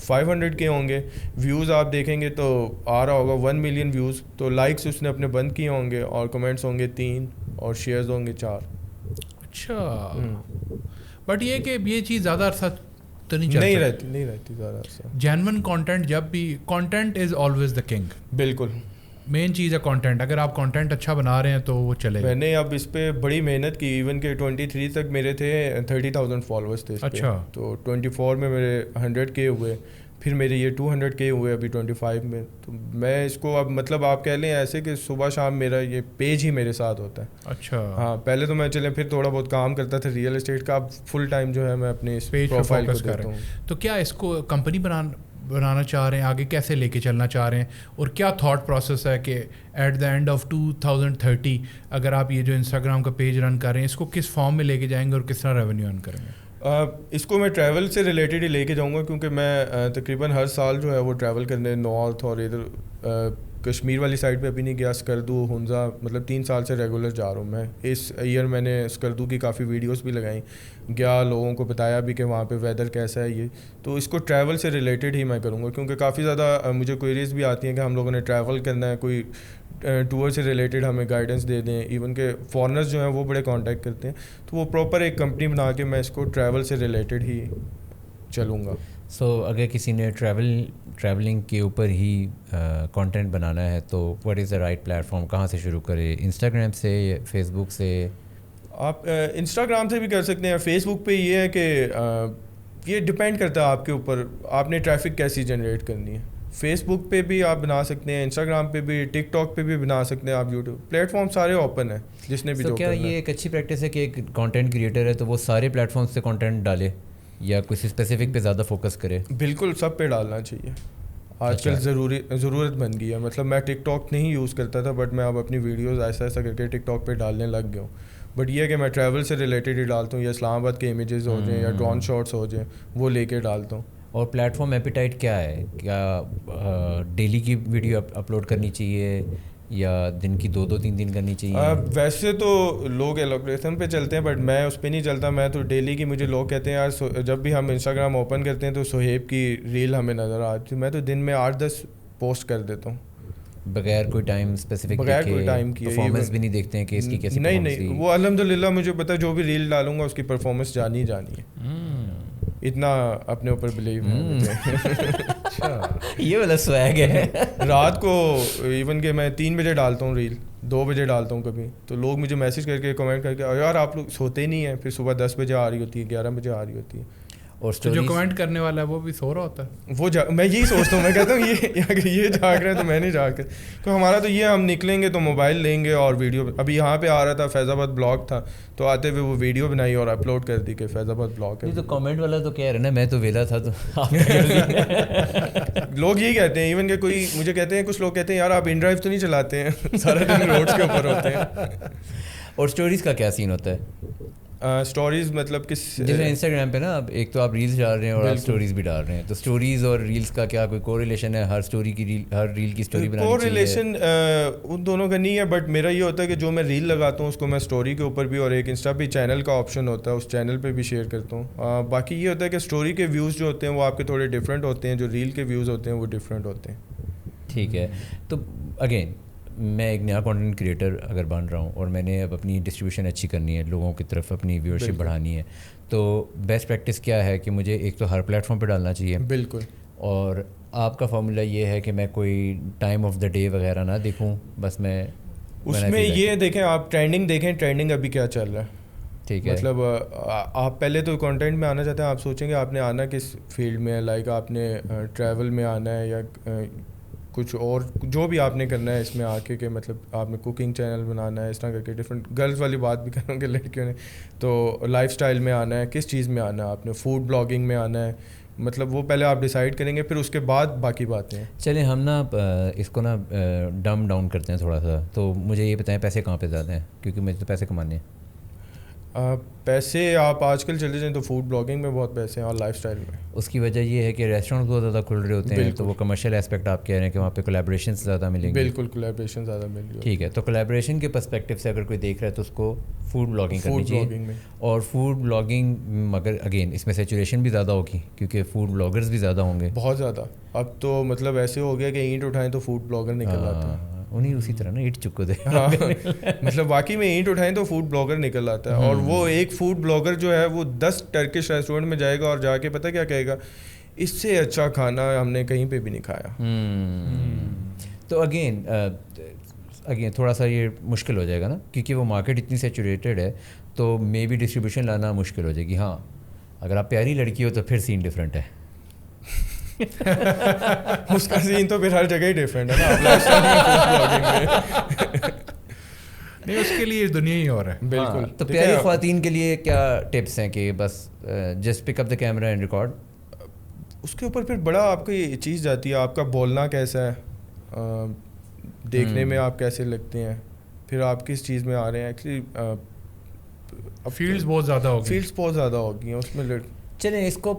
500K ہوں گے, ویوز آپ دیکھیں گے تو آ رہا ہوگا 1 ملین ویوز, تو لائکس اس نے اپنے بند کیے ہوں گے, اور کمنٹس ہوں گے 3, اور شیئرز ہوں گے 4. اچھا, بٹ یہ کہ یہ چیز زیادہ عرصہ تو نہیں رہتی زیادہ عرصہ. جینون کانٹینٹ, جب بھی content is always the king. بالکل مین چیز ہے کانٹینٹ. اگر آپ کانٹینٹ اچھا بنا رہے ہیں تو وہ چلے گا. میں نے اب اس پہ بڑی محنت کی, ایون کہ 23 تک میرے تھے 30,000 فالوورس تھے. اچھا, تو 24 میں میرے 100K ہوئے, پھر میرے یہ 200K ہوئے ابھی 25 میں. تو میں اس کو اب مطلب آپ کہہ لیں ایسے کہ صبح شام میرا یہ پیج ہی میرے ساتھ ہوتا ہے. اچھا, ہاں پہلے تو میں چلیں پھر تھوڑا بہت کام کرتا تھا ریئل اسٹیٹ کا, اب فل ٹائم جو ہے میں اپنے اس پروفائل کو دیتا ہوں. تو کیا اس کو کمپنی بنانا چاہ رہے ہیں, آگے کیسے لے کے چلنا چاہ رہے ہیں, اور کیا تھاٹ پروسیس ہے کہ ایٹ دا اینڈ آف 2030 اگر آپ یہ جو انسٹاگرام کا پیج رن کر رہے ہیں اس کو کس فارم میں لے کے جائیں گے اور کس طرح ریونیو ارن کریں گے؟ اس کو میں ٹریول سے ریلیٹڈ ہی لے کے جاؤں گا, کیونکہ میں تقریباً ہر سال جو ہے وہ ٹریول کرنے نارتھ اور ادھر کشمیر والی سائڈ پہ ابھی نہیں گیا. اسکردو, ہنزا, مطلب 3 سال سے ریگولر جا رہا ہوں میں. اس ایئر میں نے اسکردو کی کافی ویڈیوز بھی لگائیں, گیا لوگوں کو بتایا بھی کہ وہاں پہ ویدر کیسا ہے یہ. تو اس کو ٹریول سے ریلیٹڈ ہی میں کروں گا, کیونکہ کافی زیادہ مجھے کوئریز بھی آتی ہیں کہ ہم لوگوں نے ٹریول کرنا ہے, کوئی ٹور سے ریلیٹڈ ہمیں گائیڈنس دے دیں. ایون کہ فارنرز جو ہیں وہ بڑے کانٹیکٹ کرتے ہیں, تو وہ پراپر ایک کمپنی بنا کے میں اس کو ٹریول سے ریلیٹڈ ہی چلوں گا. سو اگر کسی نے ٹریولنگ کے اوپر ہی کانٹینٹ بنانا ہے تو what is the right plate form, کہاں سے شروع کرے, انسٹاگرام سے یا فیس بک سے؟ آپ انسٹاگرام سے بھی کر سکتے ہیں. فیس بک پہ یہ ہے کہ یہ ڈپینڈ کرتا ہے آپ کے اوپر, آپ نے ٹریفک کیسی جنریٹ کرنی ہے. فیس بک پہ بھی آپ بنا سکتے ہیں, انسٹاگرام پہ بھی, ٹک ٹاک پہ بھی بنا سکتے ہیں آپ, یوٹیوب پلیٹ فارم سارے اوپن ہیں جس نے بھی. تو کیا یہ ایک اچھی پریکٹس ہے کہ ایک کانٹینٹ کریٹر ہے تو وہ سارے پلیٹ فارم سے کانٹینٹ ڈالے, یا کسی اسپیسیفک پہ زیادہ فوکس کرے؟ بالکل سب پہ ڈالنا چاہیے. آج کل ضرورت بن گئی ہے. مطلب میں ٹک ٹاک نہیں یوز کرتا تھا, بٹ میں اب اپنی ویڈیوز ایسا ایسا کر کے ٹک ٹاک پہ ڈالنے لگ گیا ہوں. بٹ یہ ہے کہ میں ٹریول سے ریلیٹڈ ہی ڈالتا ہوں, یا اسلام آباد کے امیجز ہو جائیں یا ڈرون شاٹس ہو جائیں وہ لے کے ڈالتا ہوں. اور پلیٹ فارم ایپیٹائٹ کیا ہے؟ کیا ڈیلی کی ویڈیو اپلوڈ کرنی چاہیے یا دن کی 2-3 دن کرنی چاہیے؟ ویسے تو لوگ ایلوگریتھم پہ چلتے ہیں, بٹ میں اس پہ نہیں چلتا. میں تو ڈیلی کی, مجھے لوگ کہتے ہیں یار جب بھی ہم انسٹاگرام اوپن کرتے ہیں تو سہیب کی ریل ہمیں نظر آتی ہے. میں تو دن میں 8-10 پوسٹ کر دیتا ہوں بغیر کوئی ٹائم اسپیسیفک, بغیر کوئی ٹائم کی. پرفارمنس بھی نہیں دیکھتے ہیں کہ اس کی کیسی پرفارمنس تھی؟ نہیں, وہ الحمدللہ مجھے پتا جو بھی ریل ڈالوں گا اس کی پرفارمنس جانی ہے. اتنا اپنے اوپر بلیو ہے مجھے. یہ والا سویگ ہے. رات کو ایون کہ میں 3 بجے ڈالتا ہوں ریل, 2 بجے ڈالتا ہوں کبھی, تو لوگ مجھے میسج کر کے کمنٹ کر کے یار آپ لوگ سوتے ہی نہیں ہیں, پھر صبح 10 بجے آ رہی ہوتی ہے, 11 بجے آ رہی ہوتی ہے. اور جو کمنٹ کرنے والا ہے وہ بھی سو رہا ہوتا ہے. وہ میں یہی سوچتا ہوں, میں کہتا ہوں یہ جاگ رہے ہیں تو میں نہیں جاگ کر. تو ہمارا تو یہ, ہم نکلیں گے تو موبائل لیں گے اور ویڈیو. ابھی یہاں پہ آ رہا تھا, فیض آباد بلاگ تھا, تو آتے ہوئے وہ ویڈیو بنائی اور اپلوڈ کر دی کہ فیض آباد بلاگ ہے. تو کمنٹ والا تو کہہ رہے نا میں تو ویلا تھا, تو لوگ یہی کہتے ہیں. ایون کہ کوئی مجھے کہتے ہیں, کچھ لوگ کہتے ہیں یار آپ ان ڈرائیو تو نہیں چلاتے ہیں, سارا دن روڈس کے اوپر ہوتے ہیں. اور اسٹوریز کا کیا سین ہوتا ہے؟ اسٹوریز مطلب کس, جیسے انسٹاگرام پہ نا اب ایک تو آپ ریلز ڈال رہے ہیں اور آپ اسٹوریز بھی ڈال رہے ہیں, تو اسٹوریز اور ریلز کا کیا کوئی کو ریلیشن ہے؟ ہر اسٹوری کی ریل, ہر ریل کی اسٹوری بنانی چاہیے؟ کو ریلیشن ان دونوں کا نہیں ہے, بٹ میرا یہ ہوتا ہے کہ جو میں ریل لگاتا ہوں اس کو میں اسٹوری کے اوپر بھی, اور ایک انسٹا پہ چینل کا آپشن ہوتا ہے اس چینل پہ بھی شیئر کرتا ہوں. باقی یہ ہوتا ہے کہ اسٹوری کے ویوز جو ہوتے ہیں وہ آپ کے تھوڑے ڈفرینٹ ہوتے ہیں, جو ریل کے ویوز ہوتے ہیں وہ ڈفرینٹ ہوتے ہیں. ٹھیک ہے. تو اگین میں ایک نیا کانٹینٹ کریٹر اگر بن رہا ہوں اور میں نے اب اپنی ڈسٹریبیوشن اچھی کرنی ہے, لوگوں کی طرف اپنی ویورشپ بڑھانی ہے, تو بیسٹ پریکٹس کیا ہے کہ مجھے ایک تو ہر پلیٹ فارم پہ ڈالنا چاہیے. بالکل. اور آپ کا فارمولا یہ ہے کہ میں کوئی ٹائم آف دا ڈے وغیرہ نہ دیکھوں, بس میں اس میں یہ دیکھیں آپ ٹرینڈنگ دیکھیں, ٹرینڈنگ ابھی کیا چل رہا ہے, ٹھیک ہے, مطلب آپ پہلے تو کانٹینٹ میں آنا چاہتے ہیں, آپ سوچیں گے آپ نے آنا کس فیلڈ میں ہے, لائک آپ نے ٹریول میں آنا ہے یا کچھ اور جو بھی آپ نے کرنا ہے اس میں آ کے, کہ مطلب آپ نے کوکنگ چینل بنانا ہے, اس طرح کر کے ڈفرینٹ گرلز والی بات بھی کروں گے لڑکیوں نے, تو لائف اسٹائل میں آنا ہے, کس چیز میں آنا ہے, آپ نے فوڈ بلاگنگ میں آنا ہے, مطلب وہ پہلے آپ ڈیسائیڈ کریں گے, پھر اس کے بعد باقی باتیں ہیں. چلیں ہم نا اس کو نا ڈم ڈاؤن کرتے ہیں تھوڑا سا. تو مجھے یہ بتائیں پیسے کہاں پہ زیادہ ہیں, کیونکہ مجھے تو پیسے کمانے ہیں. پیسے آپ آج کل چلے جائیں تو فوڈ بلاگنگ میں بہت پیسے ہیں اور لائف اسٹائل میں. اس کی وجہ یہ ہے کہ ریسٹورینٹ بہت زیادہ کھل رہے ہوتے ہیں, تو وہ کمرشل اسپیکٹ آپ کہہ رہے ہیں کہ وہاں پہ کولیبریشنس زیادہ ملیں گے. بالکل کولیبریشن زیادہ مل رہی ہے. ٹھیک ہے, تو کولیبریشن کے پرسپیکٹیو سے اگر کوئی دیکھ رہا ہے تو اس کو فوڈ بلاگنگ کرنی چاہیے. اور فوڈ بلاگنگ مگر اگین اس میں سیچوریشن بھی زیادہ ہوگی کیونکہ فوڈ بلاگرز بھی زیادہ ہوں گے, بہت زیادہ. اب تو مطلب ایسے ہو گیا کہ اینٹ اٹھائیں تو فوڈ بلاگر نکل آتا ہے. انہیں اسی طرح نا اینٹ چکو دے, مطلب واقعی میں اینٹ اٹھائیں تو فوڈ بلاگر نکل آتا ہے. اور وہ ایک فوڈ بلاگر جو ہے وہ 10 ٹرکش ریسٹورینٹ میں جائے گا اور جا کے پتہ کیا کہے گا, اس سے اچھا کھانا ہم نے کہیں پہ بھی نہیں کھایا. تو اگین تھوڑا سا یہ مشکل ہو جائے گا نا, کیونکہ وہ مارکیٹ اتنی سیچوریٹڈ ہے تو مے بی ڈسٹریبیوشن لانا مشکل ہو جائے گی. ہاں اگر آپ پیاری لڑکی ہو تو پھر سین ڈفرینٹ ہے. اس کا سین تو پھر ہر جگہ ہی ڈفرینٹ ہے نا. نہیں اس کے لیے دنیا ہی اور ہے. بالکل. تو پیاری خواتین کے لیے کیا ٹپس ہیں کہ بس just pick up the camera and record? اس کے اوپر پھر بڑا آپ کی یہ چیز جاتی ہے, آپ کا بولنا کیسا ہے, دیکھنے میں آپ کیسے لگتے ہیں, پھر آپ کس چیز میں آ رہے ہیں. ایکچولی فیلڈس بہت زیادہ ہوگی, فیلڈس بہت زیادہ ہوگی ہیں اس میں. چلیں اس کو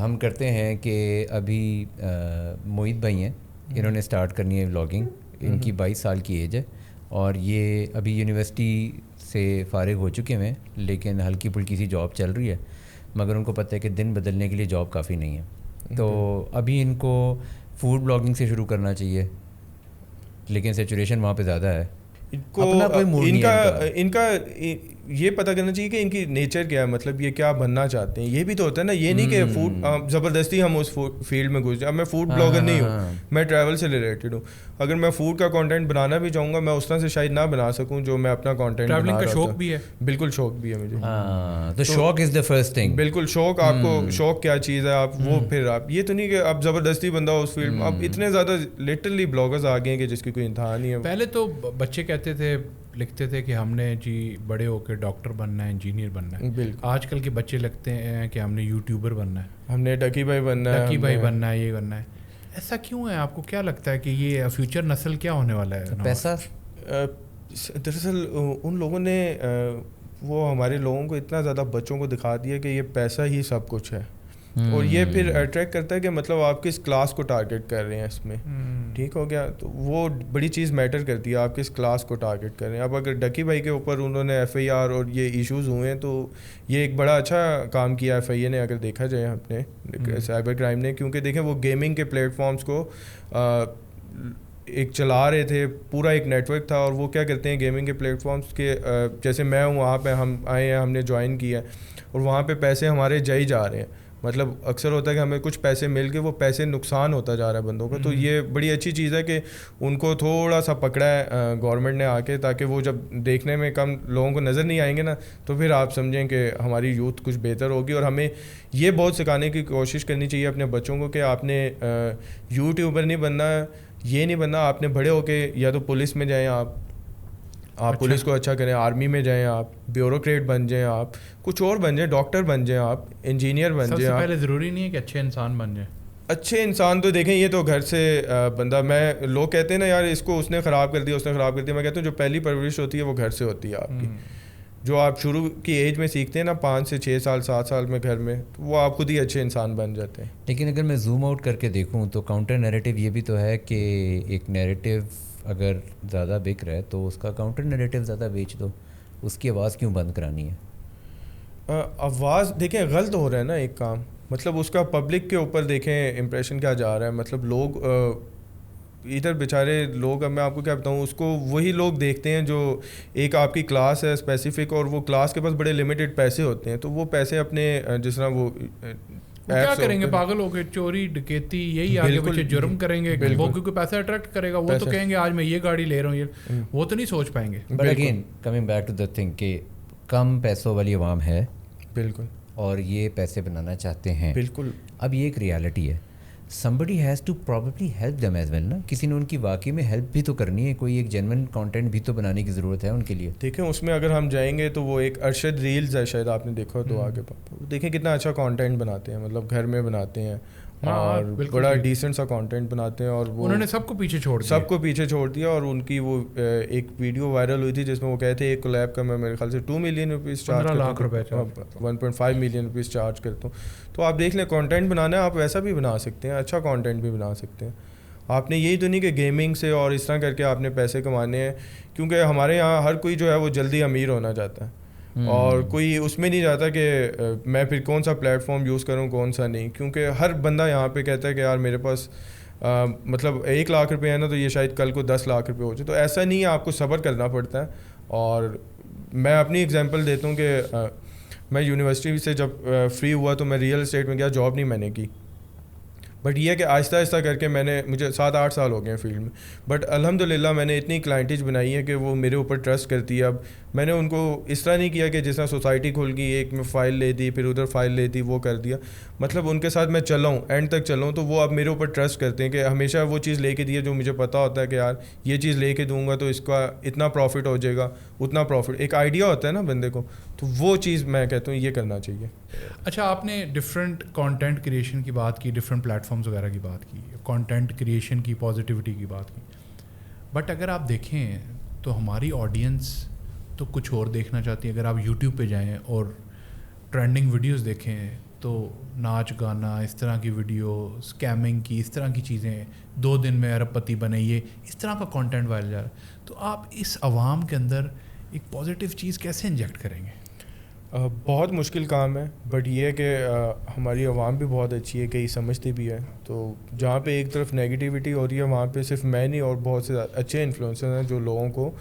ہم کرتے ہیں کہ ابھی موہت بھائی ہیں, انہوں نے اسٹارٹ کرنی ہے ولاگنگ. ان کی 22 سال کی ایج ہے اور یہ ابھی یونیورسٹی سے فارغ ہو چکے ہیں, لیکن ہلکی پھلکی سی جاب چل رہی ہے, مگر ان کو پتہ ہے کہ دن بدلنے کے لیے جاب کافی نہیں ہے. تو ابھی ان کو فوڈ بلاگنگ سے شروع کرنا چاہیے, لیکن سیچوریشن وہاں پہ زیادہ ہے. ان کا یہ پتہ کرنا چاہیے کہ ان کی نیچر کیا ہے, مطلب یہ کیا بننا چاہتے ہیں. یہ بھی تو ہوتا ہے نا, یہ نہیں کہ فوڈ زبردستی ہم اس فیلڈ میں گھس جائیں. اب میں فوڈ بلاگر نہیں ہوں, میں ٹریول سے ریلیٹڈ ہوں. اگر میں فوڈ کا کانٹینٹ بنانا بھی چاہوں گا میں اس طرح سے شاید نہ بنا سکوں جو میں اپنا کانٹینٹ بنا رہا ہوں. شوق بھی ہے, بالکل شوق بھی ہے مجھے. تو شوق از دا فرسٹ تھنگ. بالکل شوق. آپ کو شوق کیا چیز ہے, آپ وہ پھر آپ یہ تو نہیں کہ اب زبردستی بندہ اس فیلڈ میں. اب اتنے زیادہ لٹرلی بلاگرز آ گئے ہیں کہ جس کی کوئی انتہا نہیں ہے. پہلے تو بچے کہتے تھے, لکھتے تھے کہ ہم نے جی بڑے ہو کے ڈاکٹر بننا ہے, انجینئر بننا ہے. بالکل. آج کل کے بچے لگتے ہیں کہ ہم نے یوٹیوبر بننا ہے, ہم نے ڈکی بھائی بننا ہے, ڈکی بھائی بننا ہے, یہ بننا ہے. ایسا کیوں ہے؟ آپ کو کیا لگتا ہے کہ یہ فیوچر نسل کیا ہونے والا ہے؟ پیسہ. دراصل ان لوگوں نے وہ ہمارے لوگوں کو اتنا زیادہ بچوں کو دکھا دیا کہ یہ پیسہ ہی سب کچھ ہے, اور یہ پھر اٹریکٹ کرتا ہے کہ مطلب آپ کس کلاس کو ٹارگیٹ کر رہے ہیں اس میں. ٹھیک ہو گیا, تو وہ بڑی چیز میٹر کرتی ہے, آپ کس کلاس کو ٹارگیٹ کر رہے ہیں. اب اگر ڈکی بھائی کے اوپر انہوں نے FIR اور یہ ایشوز ہوئے ہیں تو یہ ایک بڑا اچھا کام کیا FIA نے, اگر دیکھا جائے اپنے سائبر کرائم نے, کیونکہ دیکھیں وہ گیمنگ کے پلیٹ فارمس کو ایک چلا رہے تھے, پورا ایک نیٹ ورک تھا. اور وہ کیا کرتے ہیں گیمنگ کے پلیٹ فارمس کے, جیسے میں ہوں وہاں پہ ہم آئے ہیں, ہم نے جوائن کیا اور وہاں پہ پیسے ہمارے جا رہے ہیں. مطلب اکثر ہوتا ہے کہ ہمیں کچھ پیسے مل کے وہ پیسے نقصان ہوتا جا رہا ہے بندوں کا. تو یہ بڑی اچھی چیز ہے کہ ان کو تھوڑا سا پکڑا ہے گورنمنٹ نے آ کے, تاکہ وہ جب دیکھنے میں کم لوگوں کو نظر نہیں آئیں گے نا, تو پھر آپ سمجھیں کہ ہماری یوتھ کچھ بہتر ہوگی. اور ہمیں یہ بہت سکھانے کی کوشش کرنی چاہیے اپنے بچوں کو کہ آپ نے یوٹیوبر نہیں بننا, یہ نہیں بننا, آپ نے بڑے ہو کے یا تو پولیس میں جائیں, آپ پولیس کو اچھا کریں, آرمی میں جائیں, آپ بیوروکریٹ بن جائیں, آپ کچھ اور بن جائیں, ڈاکٹر بن جائیں, آپ انجینئر بن جائیں. سب سے پہلے ضروری نہیں ہے کہ اچھے انسان بن جائیں. اچھے انسان تو دیکھیں یہ تو گھر سے بندہ, میں لوگ کہتے ہیں نا یار اس کو اس نے خراب کر دیا, اس نے خراب کر دیا. میں کہتا ہوں جو پہلی پرورش ہوتی ہے وہ گھر سے ہوتی ہے آپ کی. جو آپ شروع کی ایج میں سیکھتے ہیں نا 5 سے 6 سال 7 سال میں گھر میں, وہ آپ خود ہی اچھے انسان بن جاتے ہیں. لیکن اگر میں زوم آؤٹ کر کے دیکھوں تو کاؤنٹر نیریٹو یہ بھی تو ہے کہ ایک نیریٹو اگر زیادہ بک رہا ہے تو اس کا کاؤنٹر نیریٹو زیادہ بیچ دو, اس کی آواز کیوں بند کرانی ہے؟ آواز دیکھیں غلط ہو رہا ہے نا ایک کام, مطلب اس کا پبلک کے اوپر دیکھیں امپریشن کیا جا رہا ہے. مطلب لوگ ادھر بیچارے لوگ, اب میں آپ کو کیا بتاؤں, اس کو وہی لوگ دیکھتے ہیں جو ایک آپ کی کلاس ہے اسپیسیفک, اور وہ کلاس کے پاس بڑے لمیٹڈ پیسے ہوتے ہیں, تو وہ پیسے اپنے جس طرح وہ کیا کریں گے, پاگل ہو کے چوری ڈکیتی یہی آگے پیچھے جرم کریں گے, وہ کیونکہ پیسہ اٹریکٹ کرے گا, وہ تو کہیں گے آج میں یہ گاڑی لے رہا ہوں, وہ تو نہیں سوچ پائیں گے. But again coming back to the thing کہ کم پیسوں والی عوام ہے, بالکل, اور یہ پیسے بنانا چاہتے ہیں, بالکل. اب یہ ایک ریالٹی ہے, somebody has to probably help them as well نا, کسی نے ان کی واقعی میں ہیلپ بھی تو کرنی ہے, کوئی ایک جینوئن کانٹینٹ بھی تو بنانے کی ضرورت ہے ان کے لیے. دیکھیں اس میں اگر ہم جائیں گے تو وہ ایک ارشد ریلز ہے, شاید آپ نے دیکھا تو آگے دیکھیں کتنا اچھا کانٹینٹ بناتے ہیں, مطلب گھر میں بناتے ہیں اور بڑا ڈیسنٹ سا کانٹینٹ بناتے ہیں, اور وہ انہوں نے سب کو پیچھے چھوڑ دیا, اور ان کی وہ ایک ویڈیو وائرل ہوئی تھی جس میں وہ کہتے ہیں ایک کولیب کا میں میرے خیال سے 2 ملین روپیز چارج کرتا ہوں, 1.5 ملین روپیز چارج کرتا ہوں. تو آپ دیکھ لیں کانٹینٹ بنانا ہے, آپ ویسا بھی بنا سکتے ہیں, اچھا کانٹینٹ بھی بنا سکتے ہیں. آپ نے یہی تو نہیں کہ گیمنگ سے اور اس طرح کر کے آپ نے پیسے کمانے ہیں, کیونکہ ہمارے یہاں ہر کوئی جو ہے وہ جلدی امیر ہونا چاہتا ہے, اور کوئی اس میں نہیں جاتا کہ میں پھر کون سا پلیٹ فارم یوز کروں کون سا نہیں, کیونکہ ہر بندہ یہاں پہ کہتا ہے کہ یار میرے پاس مطلب 1 لاکھ روپے ہے نا, تو یہ شاید کل کو 10 لاکھ روپے ہو جائے. تو ایسا نہیں ہے, آپ کو صبر کرنا پڑتا ہے. اور میں اپنی اگزامپل دیتا ہوں کہ میں یونیورسٹی سے جب فری ہوا تو میں ریئل اسٹیٹ میں گیا, جاب نہیں میں نے کی, بٹ یہ کہ آہستہ آہستہ کر کے مجھے 7-8 سال ہو گئے ہیں فیلڈ میں, بٹ الحمدللہ میں نے اتنی کلائنٹیج بنائی ہے کہ وہ میرے اوپر ٹرسٹ کرتی ہے. اب میں نے ان کو اس طرح نہیں کیا کہ جس طرح سوسائٹی کھول گئی, ایک میں فائل لے دی پھر ادھر فائل لے دی, وہ کر دیا. مطلب ان کے ساتھ میں چلا ہوں, اینڈ تک چلا ہوں, تو وہ اب میرے اوپر ٹرسٹ کرتے ہیں کہ ہمیشہ وہ چیز لے کے دی ہے جو مجھے پتہ ہوتا ہے کہ یار یہ چیز لے کے دوں گا تو اس کا اتنا پروفٹ ہو جائے گا, اتنا پروفٹ, ایک آئیڈیا ہوتا ہے نا بندے کو, تو وہ چیز میں کہتا ہوں یہ کرنا چاہیے. اچھا, آپ نے ڈفرینٹ کانٹینٹ کریشن کی بات کی, ڈفرینٹ پلیٹفارمز وغیرہ کی بات کی, کانٹینٹ کریشن کی پازیٹیوٹی کی بات کی, بٹ اگر آپ دیکھیں تو ہماری آڈینس تو کچھ اور دیکھنا چاہتی ہے. اگر آپ یوٹیوب پہ جائیں اور ٹرینڈنگ ویڈیوز دیکھیں تو ناچ گانا, اس طرح کی ویڈیو, اسکیمنگ کی, اس طرح کی چیزیں, 2 دن میں ارب پتی بنے, یہ اس طرح کا کانٹینٹ وائرل جا رہا ہے. تو آپ اس عوام کے اندر ایک پازیٹیو چیز کیسے انجیکٹ کریں گے؟ بہت مشکل کام ہے, بٹ یہ ہے کہ ہماری عوام بھی بہت اچھی ہے, کئی سمجھتی بھی ہے. تو جہاں پہ ایک طرف نیگیٹیوٹی ہو رہی ہے وہاں پہ صرف میں نہیں اور بہت سے اچھے انفلوئنسر ہیں جو لوگوں کو